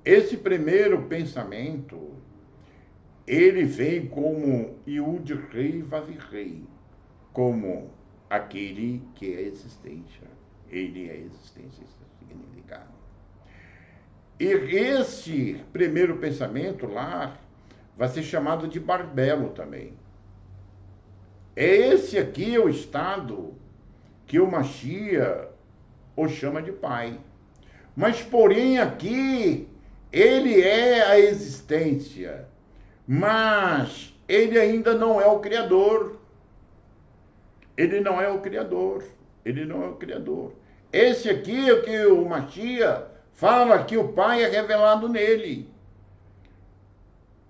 Esse primeiro pensamento, ele vem como Yud Rei Vav Rei, como aquele que é existência. Ele é existência, esse é o significado. E esse primeiro pensamento lá vai ser chamado de Barbelo também. Esse aqui é o estado que o Mashiach o chama de pai. Mas, porém, aqui, ele é a existência, mas ele ainda não é o Criador. Ele não é o Criador. Ele não é o Criador. Esse aqui é o que o Mashiach fala que o Pai é revelado nele.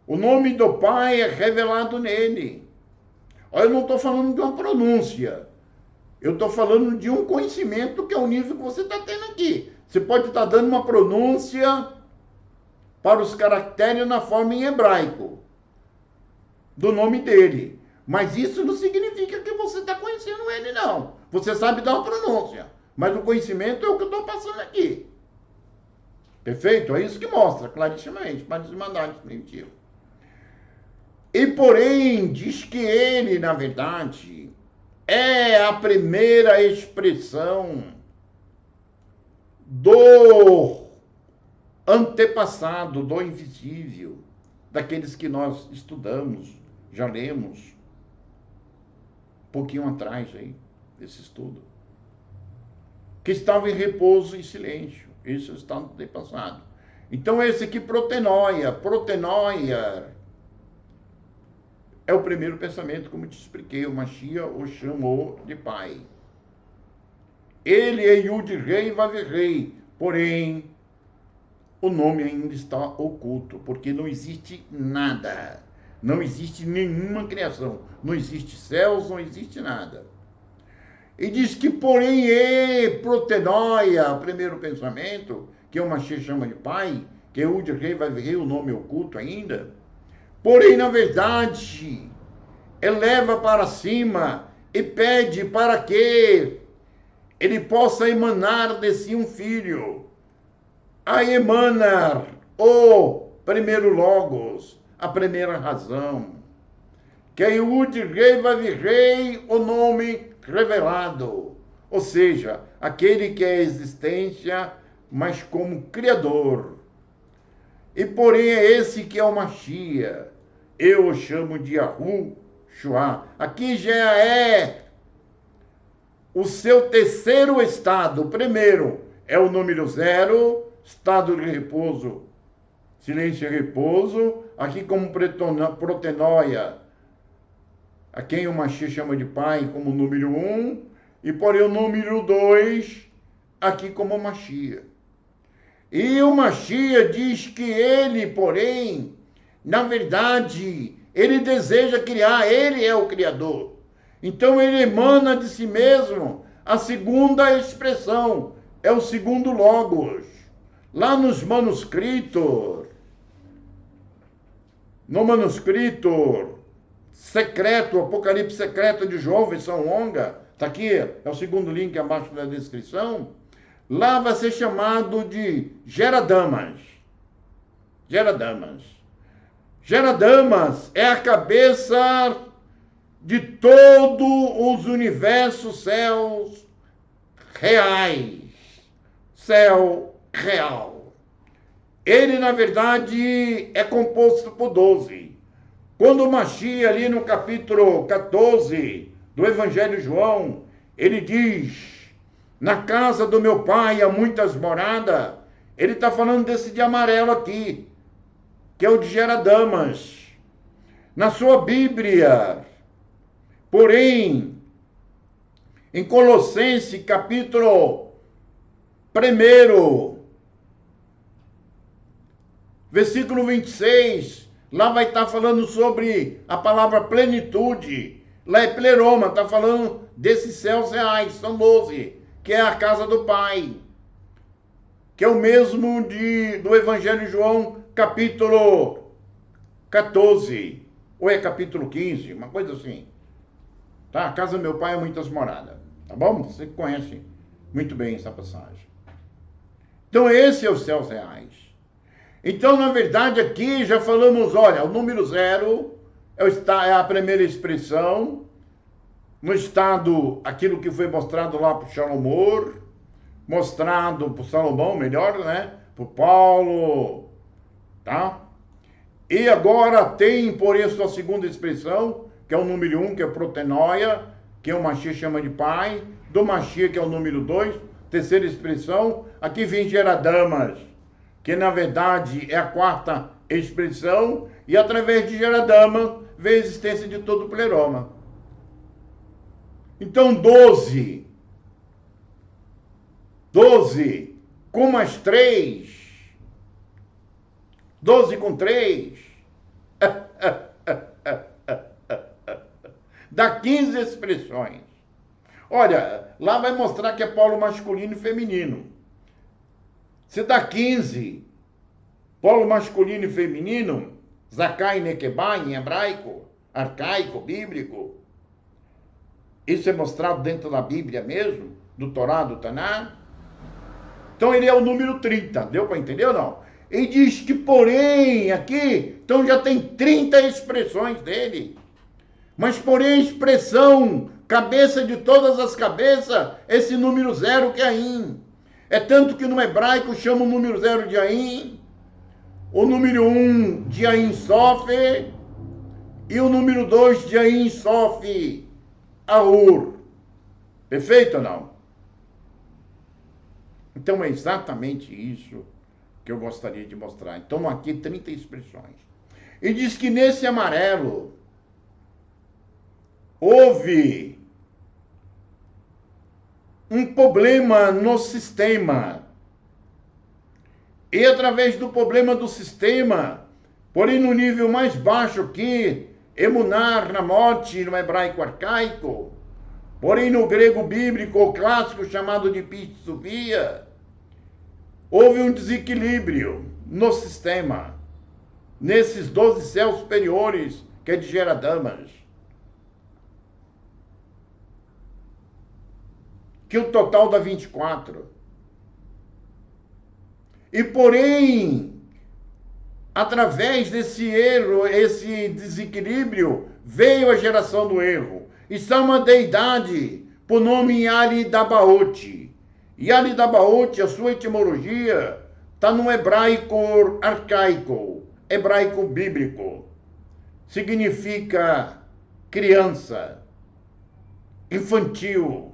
O nome do Pai é revelado nele. Olha, eu não estou falando de uma pronúncia. Eu estou falando de um conhecimento que é o nível que você está tendo aqui. Você pode estar dando uma pronúncia para os caracteres na forma em hebraico do nome dele. Mas isso não significa que você está conhecendo ele, não. Você sabe dar uma pronúncia. Mas o conhecimento é o que eu estou passando aqui. Perfeito? É isso que mostra clarissimamente, para desmandar definitivo. E, porém, diz que ele, na verdade, é a primeira expressão do antepassado, do invisível, daqueles que nós estudamos, já lemos, um pouquinho atrás aí, desse estudo, que estava em repouso e silêncio. Isso está no antepassado. Então, esse aqui, protenoia é o primeiro pensamento, como te expliquei, o Mashiach o chamou de pai. Ele é Yud Rei Vav Rei, porém, o nome ainda está oculto, porque não existe nada. Não existe nenhuma criação. Não existe céus, não existe nada. E diz que, porém, protenoia, o primeiro pensamento, que o Mashiach chama de pai, que é Yud Rei Vav Rei, o nome oculto ainda, porém, na verdade, eleva para cima e pede para que ele possa emanar de si um filho. A emanar o primeiro logos, a primeira razão, que é Yud Rei Vav Rei, o nome revelado, ou seja, aquele que é a existência, mas como Criador. E porém é esse que é o Mashiach. Eu o chamo de Yahushua. Aqui já é o seu terceiro estado. O primeiro é o número 0, estado de repouso, silêncio e repouso. Aqui como protenoia, a quem o Mashiach chama de pai, como número 1. E porém o número 2, aqui como Mashiach. E o Mashiach diz que ele, porém, na verdade, ele deseja criar, ele é o Criador. Então ele emana de si mesmo a segunda expressão, é o segundo logos. Lá nos manuscritos, no manuscrito secreto, Apocalipse secreto de João, versão longa, está aqui, é o segundo link abaixo da descrição. Lá vai ser chamado de Geradamas. Geradamas. Geradamas é a cabeça de todos os universos, céus reais. Céu real. Ele, na verdade, é composto por 12. Quando o Mashiach, ali no capítulo 14 do Evangelho de João, ele diz: na casa do meu pai há muitas moradas. Ele está falando desse de amarelo aqui. que é o de Geradamas. Na sua Bíblia, porém, em Colossenses, capítulo 1, versículo 26, lá vai estar falando sobre a palavra plenitude. Lá é pleroma, está falando desses céus reais, são 12, que é a casa do Pai, que é o mesmo do Evangelho de João, capítulo 14, ou é capítulo 15, uma coisa assim. Tá? A casa do meu pai é muitas moradas, tá bom? Você conhece muito bem essa passagem. Então esse é os céus reais. Então, na verdade, aqui já falamos, olha, o número 0 é a primeira expressão, no estado, aquilo que foi mostrado lá para o Salomão, mostrado para o Salomão, melhor, né? Para o Paulo, tá? E agora tem, porém, a sua segunda expressão, que é o número 1, que é protenoia, que o Mashiach chama de pai, do Mashiach, que é o número 2, terceira expressão, aqui vem Geradamas, que na verdade é a quarta expressão, e através de Geradama vem a existência de todo o pleroma. Então 12 com mais 3, 12 com 3, dá 15 expressões. Olha, lá vai mostrar que é polo masculino e feminino. Se dá 15, polo masculino e feminino, Zakai e Nequebá em hebraico, arcaico, bíblico. Isso é mostrado dentro da Bíblia mesmo, do Torá, do Taná. Então ele é o número 30, deu para entender ou não? E diz que, porém, aqui, então já tem 30 expressões dele. Mas, porém, a expressão, cabeça de todas as cabeças, esse número 0 que é Ain. É tanto que no hebraico chama o número 0 de Ain, o número 1 de Ain Sof, e o número 2 de Ain Sof, Aur. Perfeito ou não? Então é exatamente isso que eu gostaria de mostrar. Então aqui 30 expressões. E diz que nesse amarelo houve um problema no sistema. E através do problema do sistema, porém no nível mais baixo que Emunar na morte no hebraico arcaico, porém no grego bíblico ou clássico chamado de Pitsuvia, houve um desequilíbrio no sistema, nesses 12 céus superiores, que é de Geradamas. Que o total dá 24. E porém, através desse erro, esse desequilíbrio, veio a geração do erro. Isso é uma deidade, por nome Yali Dabaote. Yali Dabaote, a sua etimologia, está no hebraico arcaico, hebraico bíblico. Significa criança, infantil.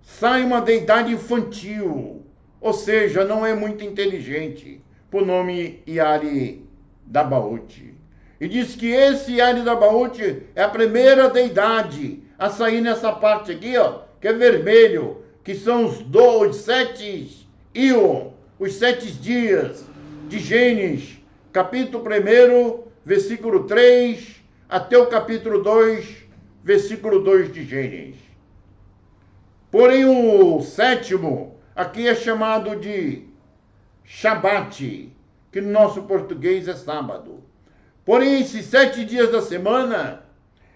Sai uma deidade infantil, ou seja, não é muito inteligente, por nome Yali Dabaote. E diz que esse Yali Dabaote é a primeira deidade a sair nessa parte aqui, ó, que é vermelho, que são os 7 Ion, os 7 dias de Gênesis, capítulo 1, versículo 3, até o capítulo 2, versículo 2 de Gênesis. Porém, o 7º, aqui é chamado de Shabat, que no nosso português é sábado. Porém, esses 7 dias da semana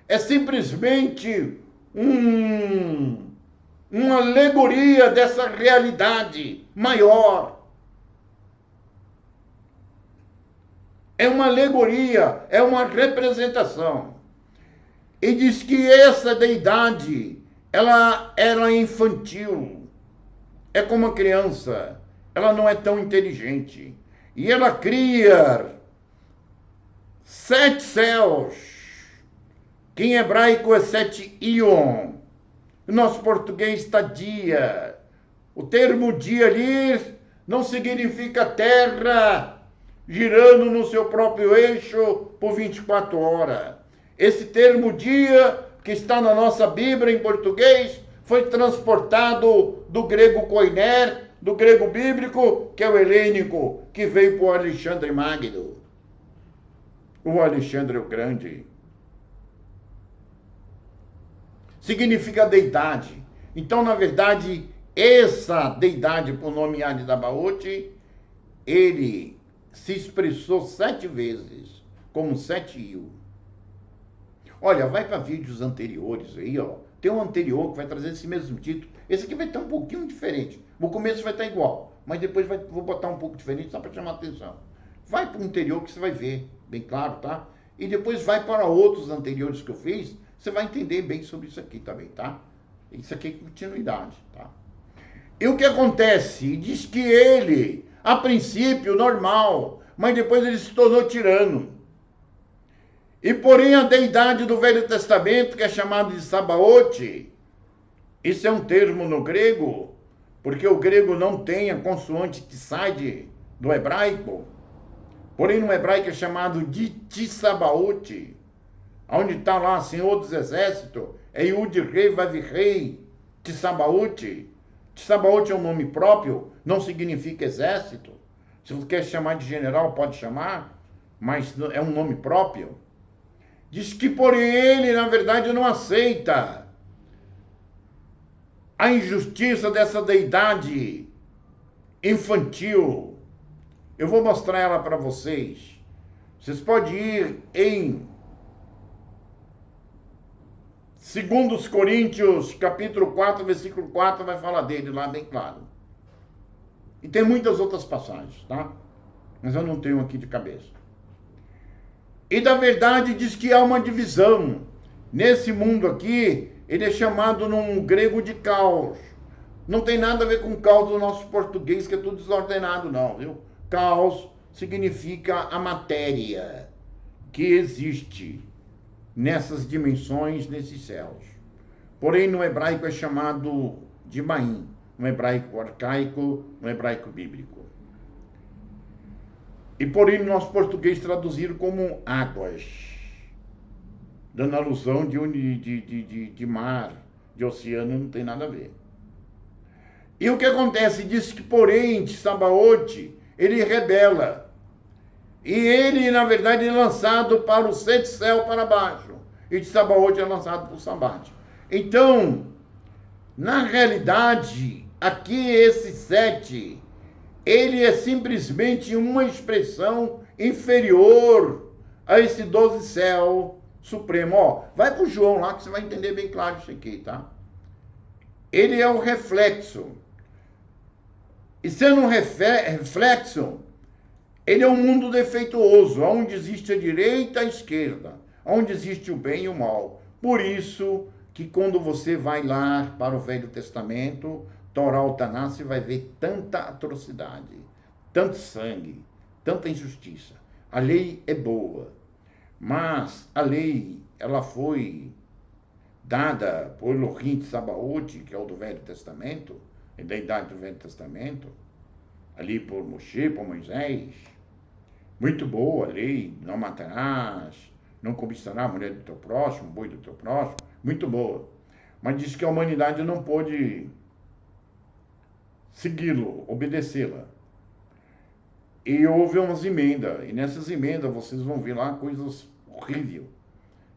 é simplesmente uma alegoria dessa realidade maior. É uma alegoria, é uma representação. E diz que essa deidade, ela é infantil, é como uma criança, ela não é tão inteligente. E ela cria 7 céus, que em hebraico é 7 Ion. No nosso português está dia. O termo dia ali não significa terra girando no seu próprio eixo por 24 horas. Esse termo dia, que está na nossa Bíblia em português, foi transportado do grego koiner, do grego bíblico, que é o helênico, que veio por Alexandre Magno, o Alexandre o Grande. Significa deidade. Então, na verdade, essa deidade, por nome Anidabaoth, ele se expressou 7 vezes, como 7 il. Olha, vai para vídeos anteriores aí, ó. Tem um anterior que vai trazer esse mesmo título. Esse aqui vai estar um pouquinho diferente. O começo vai estar igual, mas depois vou botar um pouco diferente só para chamar a atenção. Vai para o anterior que você vai ver, bem claro, tá? E depois vai para outros anteriores que eu fiz, você vai entender bem sobre isso aqui também, tá? Isso aqui é continuidade, tá? E o que acontece? Diz que ele, a princípio, normal, mas depois ele se tornou tirano. E porém a deidade do Velho Testamento, que é chamada de Sabaoth, isso é um termo no grego, porque o grego não tem a consoante que sai do hebraico. Porém no hebraico é chamado de Tissabaoth, onde está lá Senhor dos Exércitos, é Yud Rei Vav Rei, Tissabaoth. Tissabaoth é um nome próprio, não significa exército. Se você quer chamar de general, pode chamar, mas é um nome próprio. Diz que, porém, ele, na verdade, não aceita a injustiça dessa deidade infantil. Eu vou mostrar ela para vocês. Vocês podem ir em 2 Coríntios, capítulo 4, versículo 4, vai falar dele lá bem claro. E tem muitas outras passagens, tá? Mas eu não tenho aqui de cabeça. E da verdade diz que há uma divisão. Nesse mundo aqui, ele é chamado num grego de caos. Não tem nada a ver com caos do nosso português, que é tudo desordenado, não, viu? Caos significa a matéria que existe nessas dimensões, nesses céus. Porém, no hebraico é chamado de Maim, no hebraico arcaico, no hebraico bíblico. E porém, no nosso português traduziram como águas, dando alusão de mar, de oceano, não tem nada a ver. E o que acontece? Diz que, porém, Sabaoth, ele rebela. E ele, na verdade, é lançado para o 7 céu para baixo. E Sabaoth é lançado para o Sabate. Então, na realidade, aqui esse 7, ele é simplesmente uma expressão inferior a esse 12 céu supremo. Ó, vai para o João lá que você vai entender bem claro isso aqui, tá? Ele é o reflexo. E sendo um reflexo, ele é um mundo defeituoso, onde existe a direita e a esquerda, onde existe o bem e o mal. Por isso que quando você vai lá para o Velho Testamento, Torá o Taná, você vai ver tanta atrocidade, tanto sangue, tanta injustiça. A lei é boa, mas a lei, ela foi dada por Elohim de Sabaoth, que é o do Velho Testamento, é da idade do Velho Testamento, ali por Moshe, por Moisés. Muito boa a lei, não matarás, não cobiçarás a mulher do teu próximo, o boi do teu próximo, muito boa. Mas diz que a humanidade não pôde segui-lo, obedecê-la. E houve umas emendas, e nessas emendas vocês vão ver lá coisas horríveis.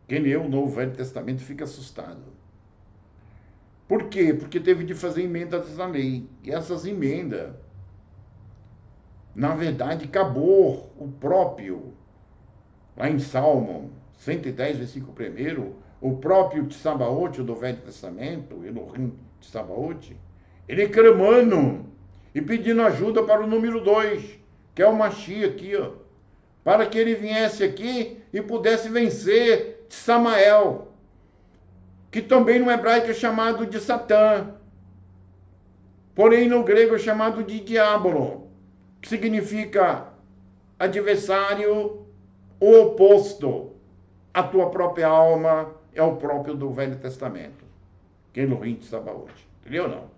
Quem lê o Novo Velho Testamento fica assustado. Por quê? Porque teve de fazer emendas na lei. E essas emendas, na verdade, acabou o próprio, lá em Salmo 110, versículo 1, o próprio Sabaoth do Velho Testamento, Elohim de Sabaoth, ele clamando e pedindo ajuda para o número 2, que é o Mashiach aqui, ó, para que ele viesse aqui e pudesse vencer Samael, que também no hebraico é chamado de Satã, porém no grego é chamado de diabolo, que significa adversário, o oposto. A tua própria alma é o próprio do Velho Testamento, que é Elohim de Sabaoth. Entendeu ou não?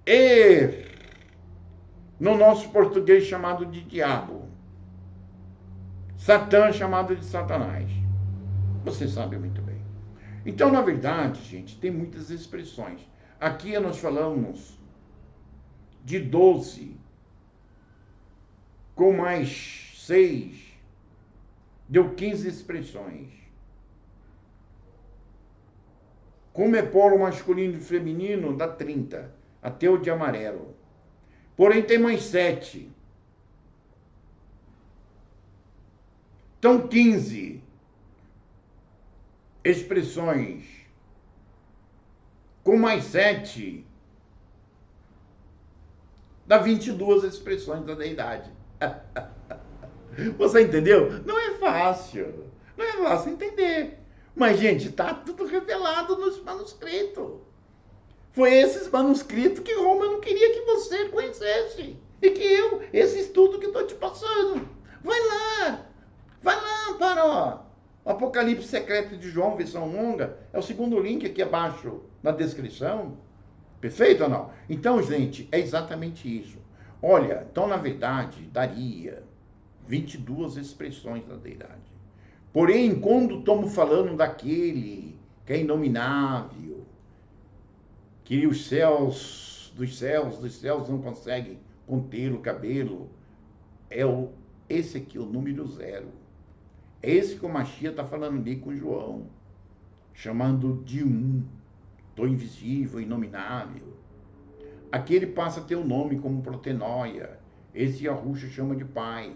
E no nosso português chamado de diabo. Satã chamado de Satanás. Você sabe muito bem. Então, na verdade, gente, tem muitas expressões. Aqui nós falamos de 12, com mais 6, deu 15 expressões. Como é polo masculino e feminino, dá 30, até o de amarelo. Porém, tem mais 7. Então, 15 expressões com mais 7 dá 22 expressões da deidade. Você entendeu? Não é fácil. Não é fácil entender. Mas, gente, está tudo revelado nos manuscritos. Foi esses manuscritos que Roma não queria que você conhecesse. E que eu, esse estudo que estou te passando. Vai lá para o Apocalipse Secreto de João, versão longa. É o segundo link aqui abaixo na descrição. Perfeito ou não? Então, gente, é exatamente isso. Olha, então, na verdade, daria 22 expressões da deidade. Porém, quando estamos falando daquele que é inominável, que os céus dos céus não conseguem conter o cabelo, esse aqui, o número 0. É esse que o Mashiach está falando ali com João, chamando de do invisível, inominável. Aqui ele passa a ter o nome como protenóia. Esse Yahushua chama de pai.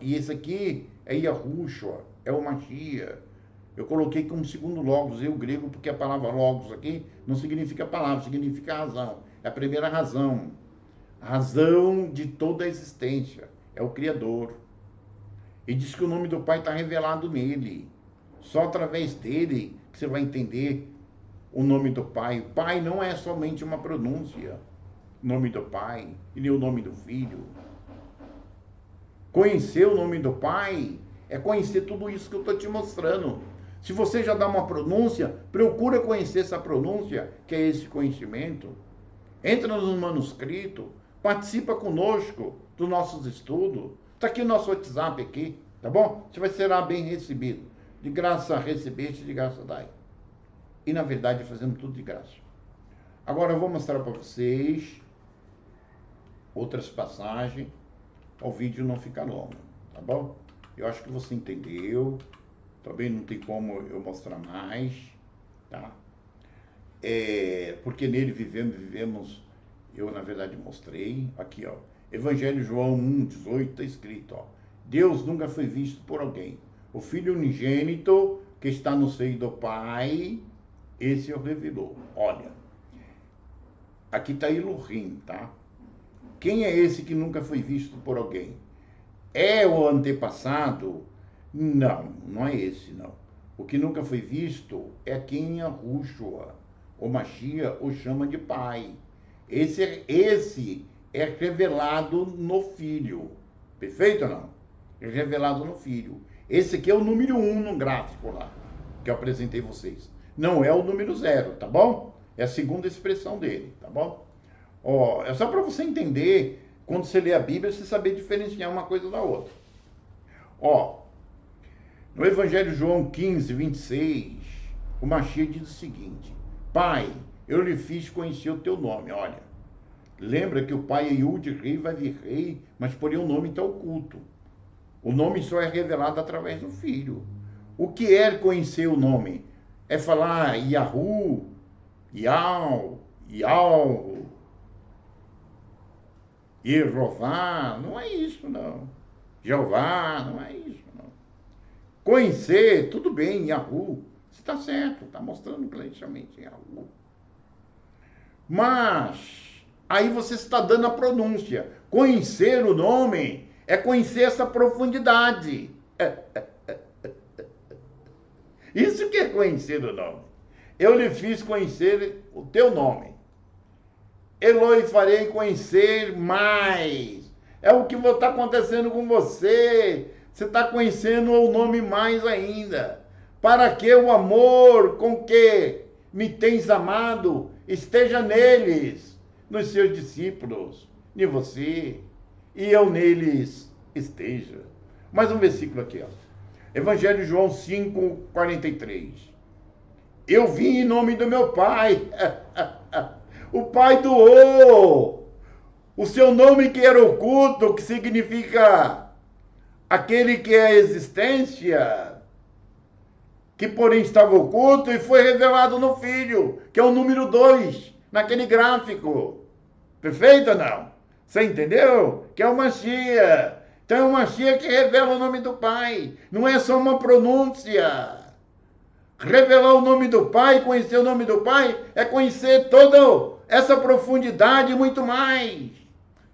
E esse aqui é Yahushua, é o Mashiach. Eu coloquei como segundo logos, eu grego, porque a palavra logos aqui não significa palavra, significa razão. É a primeira razão. A razão de toda a existência. É o Criador. E diz que o nome do Pai está revelado nele. Só através dele que você vai entender o nome do Pai. O Pai não é somente uma pronúncia. O nome do Pai, e nem o nome do Filho. Conhecer o nome do Pai é conhecer tudo isso que eu estou te mostrando. Se você já dá uma pronúncia, procura conhecer essa pronúncia, que é esse conhecimento. Entra no manuscrito, participa conosco dos nossos estudos. Está aqui o nosso WhatsApp aqui, tá bom? Você vai ser bem recebido. De graça recebeste, de graça dai. E na verdade fazendo tudo de graça. Agora eu vou mostrar para vocês outras passagens. O vídeo não fica longo, tá bom? Eu acho que você entendeu. Também não tem como eu mostrar mais, tá? Porque nele vivemos, eu na verdade mostrei, aqui ó, Evangelho João 1,18 está escrito, ó, Deus nunca foi visto por alguém, o Filho unigênito que está no seio do Pai, esse o revelou. Olha, aqui está Elohim, tá? Quem é esse que nunca foi visto por alguém? É o antepassado? Não, não é esse, não. O que nunca foi visto é quem Yahushua, o Mashiach, o chama de pai. Esse é revelado no Filho. Perfeito ou não? É revelado no Filho. Esse aqui é o número 1 no gráfico lá, que eu apresentei vocês. Não é o número 0, tá bom? É a segunda expressão dele, tá bom? Ó, é só para você entender, quando você lê a Bíblia, você saber diferenciar uma coisa da outra. Ó, no Evangelho João 15, 26, o Mashiach diz o seguinte: Pai, eu lhe fiz conhecer o teu nome. Olha, lembra que o Pai é Yud, rei, vai vir rei, mas porém o nome está oculto. O nome só é revelado através do Filho. O que é conhecer o nome? É falar Yahu, Yau, Yau, Yehová. Não é isso, não. Jeová, não é isso, não. Conhecer, tudo bem, Yahu. Você está certo, está mostrando claramente Yahu. Mas, aí você está dando a pronúncia. Conhecer o nome é conhecer essa profundidade. Isso que é conhecer o nome. Eu lhe fiz conhecer o teu nome. Eloi farei conhecer mais. É o que está acontecendo com você. Você está conhecendo o nome mais ainda. Para que o amor com que me tens amado esteja neles, nos seus discípulos. em você, e eu neles esteja. Mais um versículo aqui, ó. Evangelho de João 5:43. Eu vim em nome do meu Pai. O Pai doou o seu nome que era oculto, que significa aquele que é a existência, que porém estava oculto e foi revelado no Filho, que é o número 2, naquele gráfico. Perfeito ou não? Você entendeu? Que é o Mashiach. Então é o Mashiach que revela o nome do Pai. Não é só uma pronúncia. Revelar o nome do Pai, conhecer o nome do Pai, é conhecer toda essa profundidade e muito mais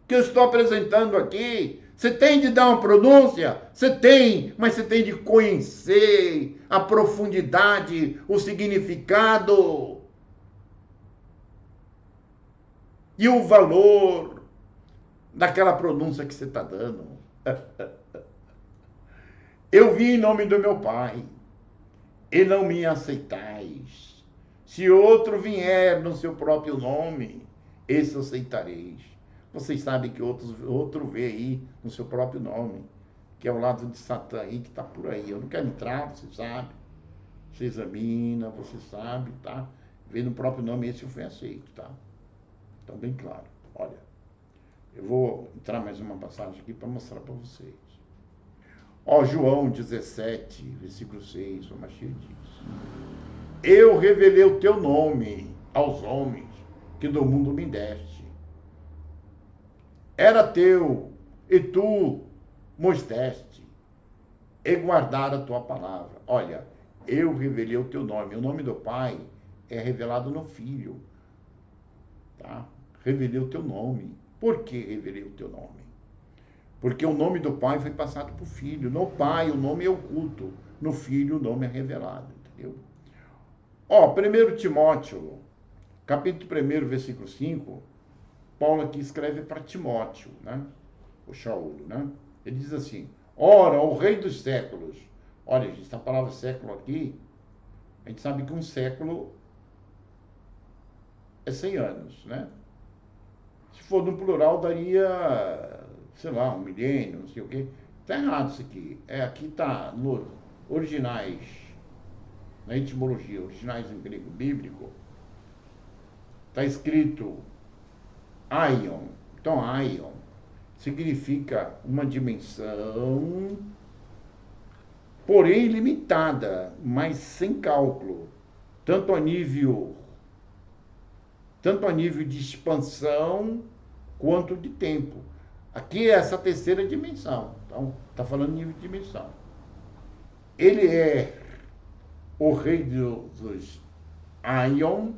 que eu estou apresentando aqui. Você tem de dar uma pronúncia? Você tem, mas você tem de conhecer a profundidade, o significado e o valor daquela pronúncia que você está dando. Eu vim em nome do meu Pai, e não me aceitais. Se outro vier no seu próprio nome, esse aceitareis. Vocês sabem que outro vê aí no seu próprio nome, que é o lado de Satã aí, que está por aí. Eu não quero entrar, você sabe. Você examina, você sabe, tá? Vê no próprio nome, esse foi aceito, tá? Então, bem claro. Olha, eu vou entrar mais uma passagem aqui para mostrar para vocês. Ó, João 17, versículo 6, o Mashiach diz: eu revelei o teu nome aos homens que do mundo me deste. Era teu, e tu nos deste, e guardar a tua palavra. Olha, eu revelei o teu nome. O nome do Pai é revelado no Filho. Tá? Revelei o teu nome. Por que revelei o teu nome? Porque o nome do Pai foi passado para o Filho. No Pai o nome é oculto, no Filho o nome é revelado, entendeu? Ó, 1 Timóteo, capítulo 1, versículo 5, Paulo aqui escreve para Timóteo, né? O Shaul, né? Ele diz assim: ora, o rei dos séculos. Olha, gente, essa palavra século aqui, a gente sabe que um século é 100 anos, né? Se for no plural, daria, sei lá, um milênio, não sei o quê. Tá errado isso aqui. Aqui tá no originais, na etimologia, originais em grego bíblico, tá escrito aion. Então, aion significa uma dimensão, porém limitada, mas sem cálculo, tanto a nível de expansão quanto de tempo. Aqui é essa terceira dimensão. Então, está falando de nível de dimensão. Ele é o rei dos Aion.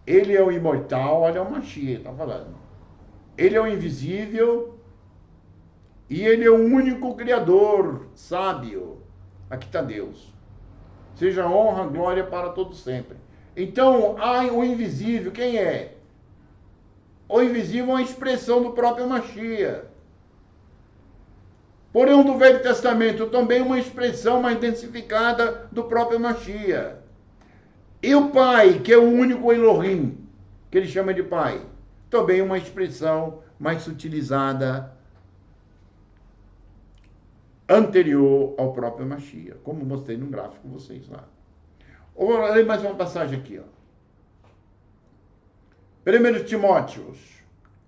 Ele é o imortal. Olha o Mashiach, está falando. Ele é o invisível. E ele é o único criador, sábio. Aqui está Deus. Seja honra, glória para todos sempre. Então, o invisível, quem é? O invisível é uma expressão do próprio Mashiach. Porém, o do Velho Testamento também uma expressão mais densificada do próprio Mashiach. E o Pai, que é o único Elohim, que ele chama de Pai, também uma expressão mais sutilizada, anterior ao próprio Mashiach, como mostrei no gráfico vocês lá. Vou ler mais uma passagem aqui, ó. 1 Timóteo,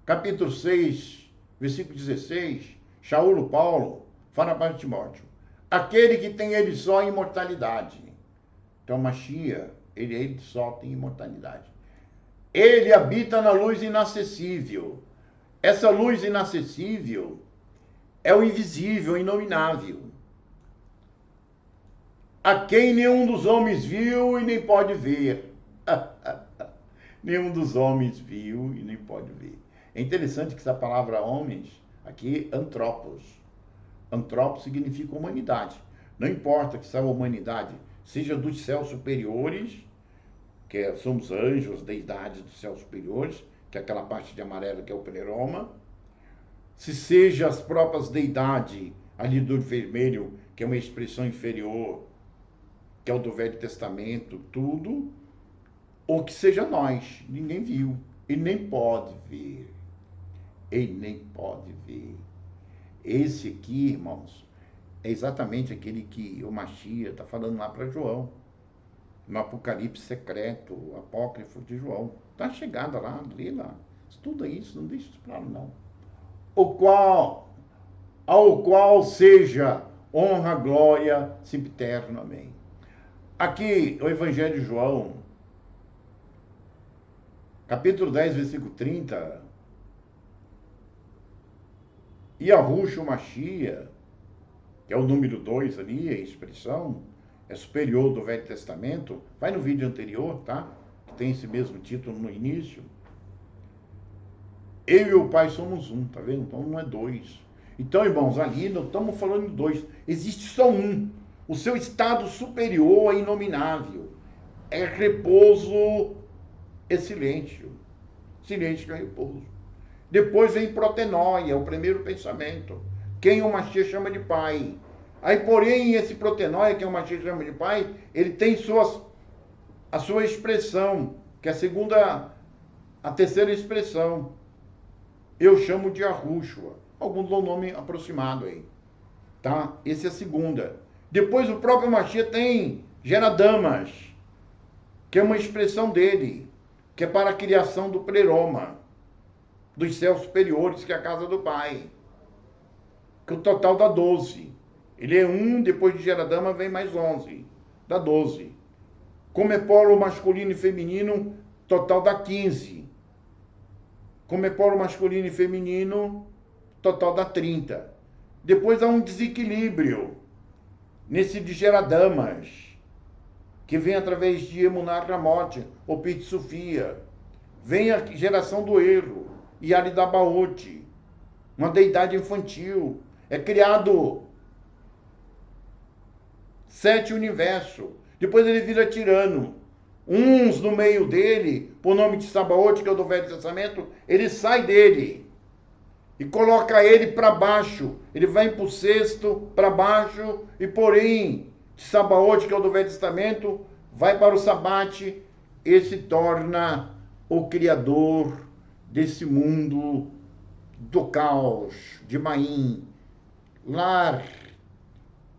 capítulo 6, versículo 16, Shaul Paulo fala para Timóteo: aquele que tem ele só a imortalidade. Então, Mashiach, ele só tem imortalidade. Ele habita na luz inacessível. Essa luz inacessível é o invisível, inominável, a quem nenhum dos homens viu e nem pode ver. Nenhum dos homens viu e nem pode ver. É interessante que essa palavra homens, aqui, antropos. Antropos significa humanidade. Não importa que essa humanidade seja dos céus superiores, que somos anjos, deidades dos céus superiores, que é aquela parte de amarelo que é o pleroma, se seja as próprias deidades ali do vermelho, que é uma expressão inferior, que é o do Velho Testamento, tudo, ou que seja nós, ninguém viu e nem pode ver. ele nem pode ver. Esse aqui, irmãos, é exatamente aquele que o Mashiach está falando lá para João, no Apocalipse secreto, o apócrifo de João. Está chegada lá, lê lá, estuda isso, não deixa isso para lá não. Ao qual seja honra, glória, sempiterno, amém. Aqui, o Evangelho de João, capítulo 10, versículo 30, Yahushua Mashiach, que é o número 2 ali, a expressão, é superior do Velho Testamento, vai no vídeo anterior, tá? Que tem esse mesmo título no início. Eu e o Pai somos um, tá vendo? Então não é dois. Então, irmãos, ali não estamos falando de dois, existe só um. O seu estado superior é inominável. É repouso, é silêncio. Silêncio que é repouso. Depois vem protenóia, o primeiro pensamento. Quem o Mashiach chama de pai. Aí, porém, esse protenóia, que o Mashiach chama de pai, ele tem a sua expressão, que é a terceira expressão. Eu chamo de Yahushua. Alguns dão nome aproximado aí. Tá? Essa é a segunda. Depois o próprio Mashiach tem Geradamas, que é uma expressão dele, que é para a criação do pleroma, dos céus superiores, que é a casa do Pai. Que o total dá 12. Ele é 1, depois de Geradama vem mais 11. Dá 12. Como é polo masculino e feminino, total dá 15. Como é polo masculino e feminino, total dá 30. Depois há um desequilíbrio nesse de Geradamas, que vem através de Emunar Ramote, ou Pit Sofia. Vem a geração do erro, Yaridabaote, uma deidade infantil. É criado 7 universos. Depois ele vira tirano. Uns no meio dele, por nome de Sabaote, que é o do Velho Testamento, ele sai dele e coloca ele para baixo. Ele vai para o sexto, para baixo, e porém, de Sabaote, que é o do Velho Testamento, vai para o Sabate e se torna o criador desse mundo do caos, de Maim. Lá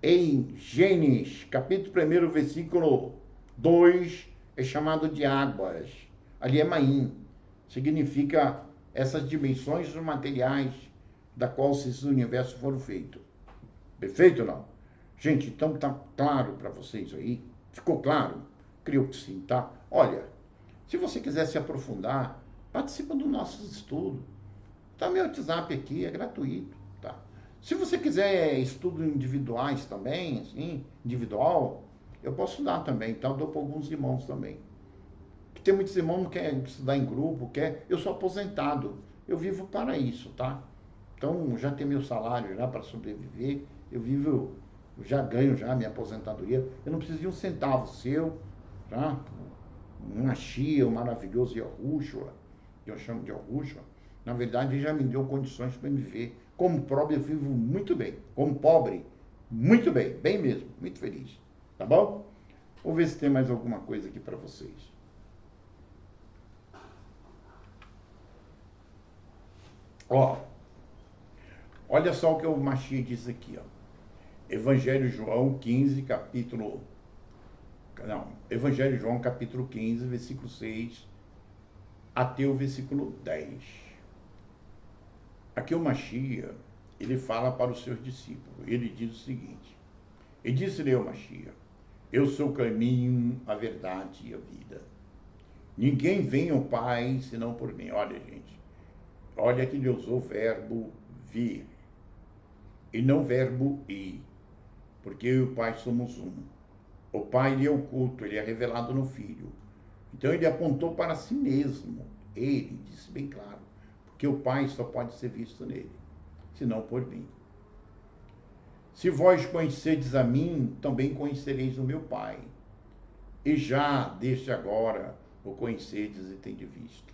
em Gênesis, capítulo 1, versículo 2, é chamado de águas. Ali é Maim. Significa essas dimensões materiais da qual esses universos foram feitos. Perfeito ou não? Gente, então tá claro para vocês aí? Ficou claro? Creio que sim, tá? Olha, se você quiser se aprofundar, participa do nosso estudo. Tá meu WhatsApp aqui, é gratuito, tá? Se você quiser estudos individuais também, assim, individual, eu posso dar também, tá? Eu dou para alguns irmãos também. Porque tem muitos irmãos que não querem estudar em grupo, eu sou aposentado, eu vivo para isso, tá? Então, já tenho meu salário já para sobreviver, eu já ganho já minha aposentadoria, eu não preciso de um centavo seu, tá? Um Mashiach, um maravilhoso Yahushua, que eu chamo de Yahushua, na verdade, ele já me deu condições para me ver. Como pobre, eu vivo muito bem. Como pobre, muito bem. Bem mesmo. Muito feliz. Tá bom? Vou ver se tem mais alguma coisa aqui para vocês. Ó. Olha só o que o Mashiach diz aqui, ó. Evangelho de João 15, capítulo... Não. Evangelho de João, capítulo 15, versículo 6, até o versículo 10. Aqui o Mashiach, ele fala para os seus discípulos. Ele diz o seguinte. E disse-lhe o Mashiach: eu sou o caminho, a verdade e a vida. Ninguém vem ao Pai senão por mim. Olha, gente. Olha que ele usou o verbo vir. E não o verbo ir. Porque eu e o Pai somos um. O Pai, ele é oculto, ele é revelado no Filho. Então ele apontou para si mesmo. Ele disse bem claro. Que o Pai só pode ser visto nele, senão por mim. Se vós conhecedes a mim, também conhecereis o meu Pai. E já, desde agora, o conhecedes e tendes visto.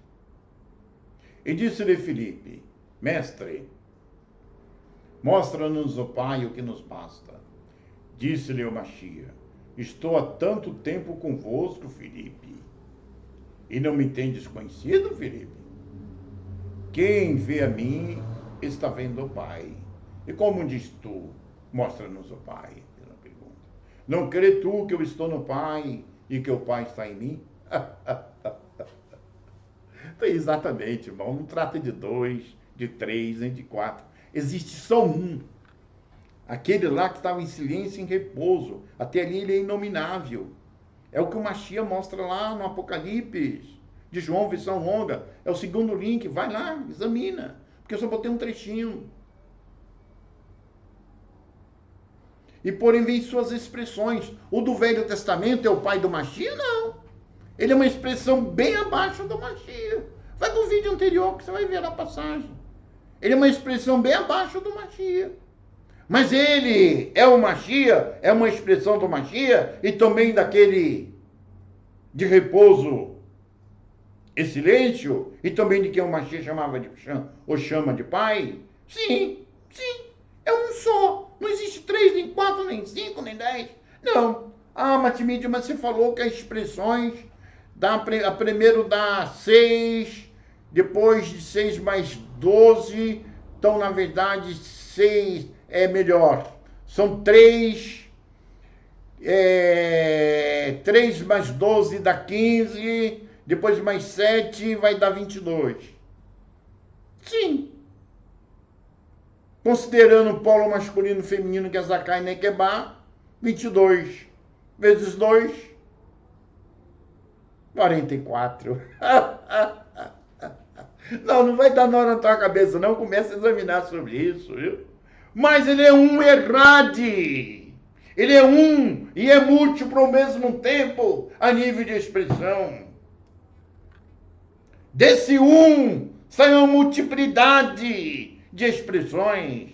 E disse-lhe Filipe: Mestre, mostra-nos o Pai, o que nos basta. Disse-lhe o Mashiach: estou há tanto tempo convosco, Filipe, e não me tendes conhecido, Filipe? Quem vê a mim está vendo o Pai. E como diz tu, mostra-nos o Pai. Ela pergunta. Não crê tu que eu estou no Pai e que o Pai está em mim? Então, exatamente, irmão. Não trata de 2, de 3, nem de 4. Existe só um. Aquele lá que estava em silêncio e em repouso. Até ali ele é inominável. É o que o Mashiach mostra lá no Apocalipse de João, visão longa. É o segundo link. Vai lá, examina. Porque eu só botei um trechinho. E porém vem suas expressões. O do Velho Testamento é o pai do Mashiach? Não. Ele é uma expressão bem abaixo do Mashiach. Vai para o vídeo anterior que você vai ver a passagem. Ele é uma expressão bem abaixo do Mashiach. Mas ele é o Mashiach, é uma expressão do Mashiach e também daquele de repouso e silêncio, e também de quem o Mashiach chama de pai. Sim, é um só. Não existe 3, nem 4, nem 5, nem 10. Não. Matimídia, mas você falou que as expressões primeiro dá 6, depois de 6 mais 12, então na verdade 6 é melhor. São 3, 3 mais 12 dá 15, depois mais 7 vai dar 22. Sim. Considerando o polo masculino e feminino que é Zakai e Nequebá, 22 vezes 2, 44. Não vai dar nó na tua cabeça, não. Começa a examinar sobre isso, viu? Mas ele é um errade. Ele é um e é múltiplo ao mesmo tempo, a nível de expressão. Desse um sai uma multiplicidade de expressões.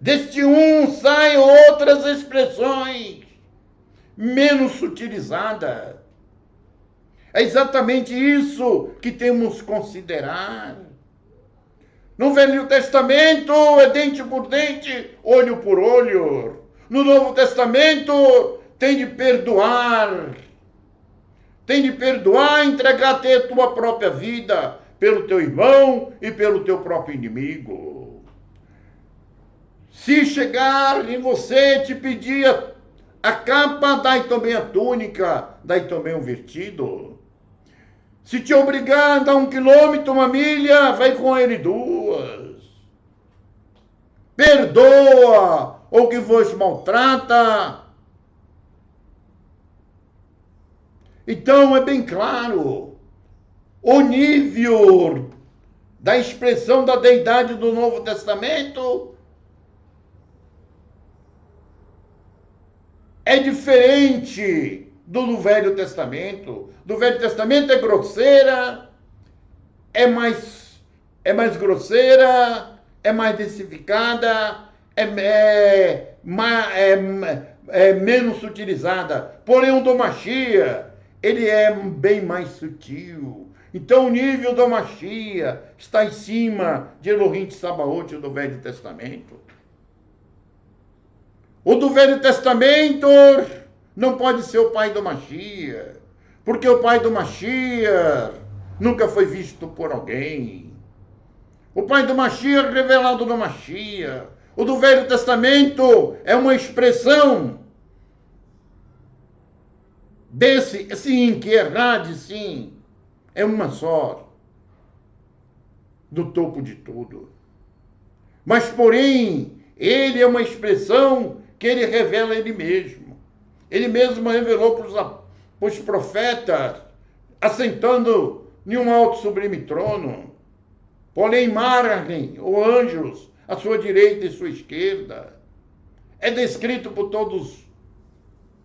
Deste um saem outras expressões menos sutilizadas. É exatamente isso que temos que considerar. No Velho Testamento é dente por dente, olho por olho. No Novo Testamento tem de perdoar. Tem de perdoar, entregar até a tua própria vida pelo teu irmão e pelo teu próprio inimigo. Se chegar em você te pedir a capa, dai também a túnica, dai também um vestido. Se te obrigar a andar 1 quilômetro, 1 milha, vai com ele 2. Perdoa o que vos maltrata. Então é bem claro o nível da expressão da deidade do Novo Testamento é diferente do Velho Testamento. Do Velho Testamento é grosseira, é mais grosseira, é mais densificada, é menos sutilizada. Porém, o do Mashiach, ele é bem mais sutil. Então, o nível do Mashiach está em cima de Elohim de Sabaoth do Velho Testamento. O do Velho Testamento não pode ser o pai do Mashiach, porque o pai do Mashiach nunca foi visto por alguém. O pai do Mashiach revelado no Mashiach. O do Velho Testamento é uma expressão desse, sim, que errade, sim, é uma só, do topo de tudo. Mas, porém, ele é uma expressão que ele revela ele mesmo. Ele mesmo revelou para os profetas, assentando em um alto sublime trono. Porém, margem, ou anjos, à sua direita e sua esquerda. É descrito por todos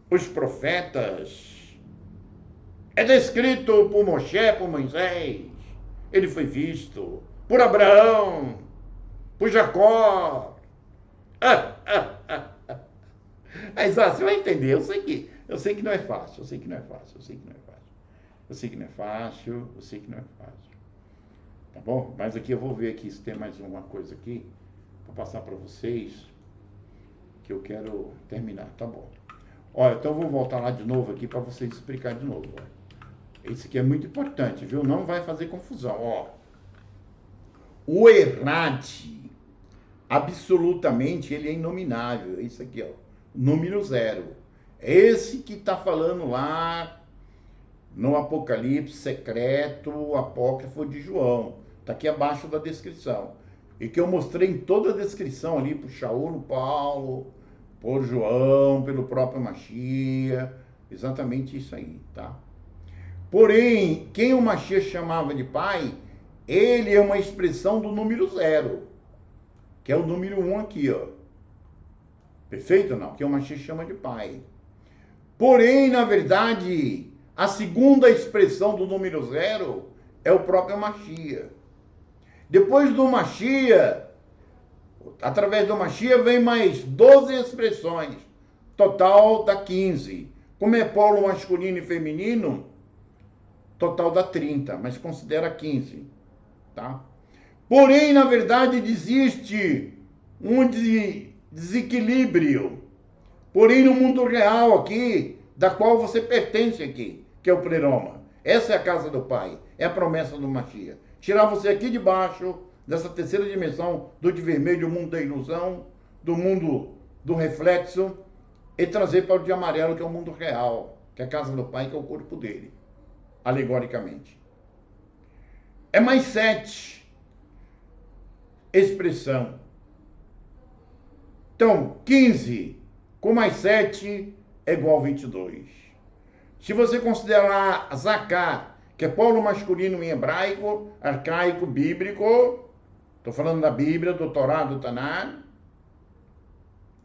os profetas. É descrito por Moshe, por Moisés. Ele foi visto por Abraão, por Jacó. Mas você vai entender, eu sei que não é fácil, eu sei que não é fácil. Tá bom? Mas aqui eu vou ver aqui se tem mais uma coisa aqui para passar para vocês que eu quero terminar, tá bom? Olha, então eu vou voltar lá de novo aqui para vocês explicar de novo. Ó. Isso aqui é muito importante, viu? Não vai fazer confusão, ó. O errate, absolutamente, ele é inominável. É isso aqui, ó. Número 0. É esse que está falando lá no Apocalipse secreto, apócrifo de João. Está aqui abaixo da descrição. E que eu mostrei em toda a descrição ali por Shaul, Paulo, por João, pelo próprio Machia. Exatamente isso aí, tá? Porém, quem o Machia chamava de pai, ele é uma expressão do número 0, que é o número 1 aqui, ó. Perfeito ou não? Que o Machia chama de pai. Porém, na verdade, a segunda expressão do número 0 é o próprio Machia. Depois do Machia, através do Machia, vem mais 12 expressões. Total dá 15. Como é polo masculino e feminino, total dá 30, mas considera 15. Tá? Porém, na verdade, existe um desequilíbrio. Porém, no mundo real aqui, da qual você pertence aqui, que é o pleroma. Essa é a casa do Pai. É a promessa do Machia. Tirar você aqui de baixo, dessa terceira dimensão, do de vermelho, o mundo da ilusão, do mundo do reflexo, e trazer para o de amarelo, que é o mundo real, que é a casa do Pai, que é o corpo dele, alegoricamente. É mais 7 expressão. Então, 15 com mais 7 é igual a 22. Se você considerar Zaká, que é polo masculino em hebraico, arcaico, bíblico, estou falando da Bíblia, do Torá, do Taná.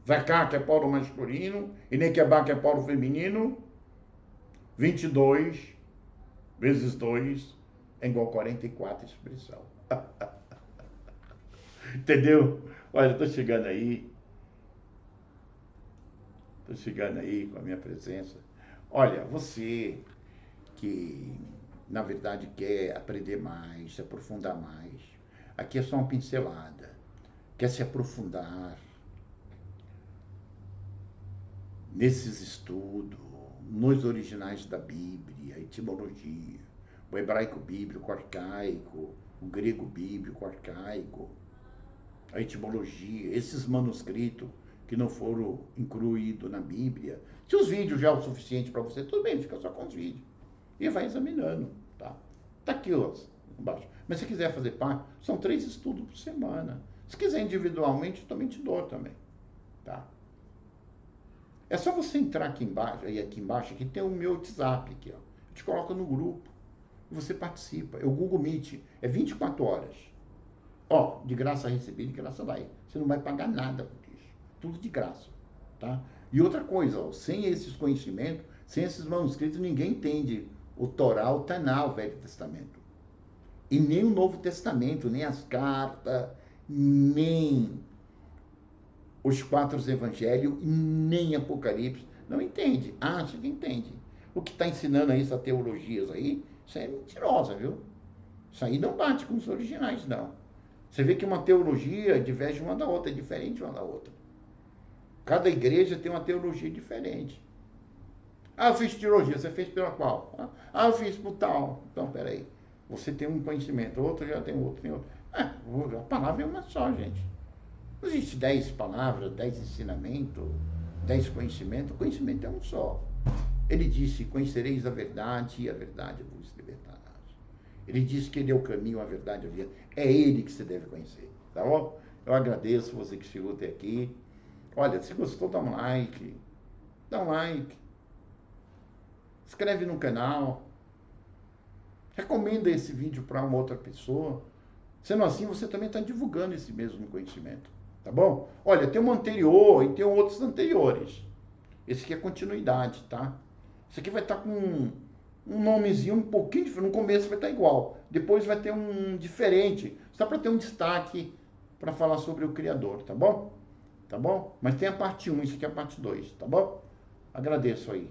Zaká, que é polo masculino, e Nequebá, que é polo feminino, 22 vezes 2 é igual a 44 expressão. Entendeu? Olha, estou chegando aí. Estou chegando aí com a minha presença. Olha, você que, na verdade, quer aprender mais, se aprofundar mais, aqui é só uma pincelada. Quer se aprofundar nesses estudos, nos originais da Bíblia, a etimologia, o hebraico bíblico arcaico, o grego bíblico arcaico, a etimologia, esses manuscritos que não foram incluídos na Bíblia. Se os vídeos já é o suficiente para você, tudo bem, fica só com os vídeos. E vai examinando, tá? Tá aqui, ó, embaixo. Mas se quiser fazer parte, são 3 estudos por semana. Se quiser individualmente, eu também te dou também, tá? É só você entrar aqui embaixo, aqui tem o meu WhatsApp aqui, ó. Eu te coloco no grupo e você participa. É o Google Meet, é 24 horas. Ó, de graça receber, de graça vai. Você não vai pagar nada por isso. Tudo de graça, tá? E outra coisa, ó, sem esses conhecimentos, sem esses manuscritos, ninguém entende o Torá, o Taná, o Velho Testamento. E nem o Novo Testamento, nem as cartas, nem os 4 evangelhos, nem Apocalipse. Não entende. Acha que entende. O que está ensinando aí, essas teologias aí, isso é mentirosa, viu? Isso aí não bate com os originais, não. Você vê que uma teologia diverge uma da outra, é diferente uma da outra. Cada igreja tem uma teologia diferente. Ah, eu fiz teologia, você fez pela qual? Ah, eu fiz por tal. Então, peraí. Você tem um conhecimento, outro já tem outro, tem outro. A palavra é uma só, gente. Não existe 10 palavras, 10 ensinamentos, 10 conhecimentos. O conhecimento é um só. Ele disse, conhecereis a verdade e a verdade vos libertará. Ele disse que ele é o caminho, a verdade e a vida. É ele que você deve conhecer, tá bom? Eu agradeço você que chegou até aqui. Olha, se gostou, dá um like. Dá um like. Inscreve no canal. Recomenda esse vídeo para uma outra pessoa. Sendo assim, você também está divulgando esse mesmo conhecimento. Tá bom? Olha, tem um anterior e tem outros anteriores. Esse aqui é continuidade, tá? Esse aqui vai estar com um nomezinho um pouquinho diferente. No começo vai estar igual. Depois vai ter um diferente. Só para ter um destaque para falar sobre o Criador, tá bom? Tá bom? Mas tem a parte 1, isso aqui é a parte 2, tá bom? Agradeço aí.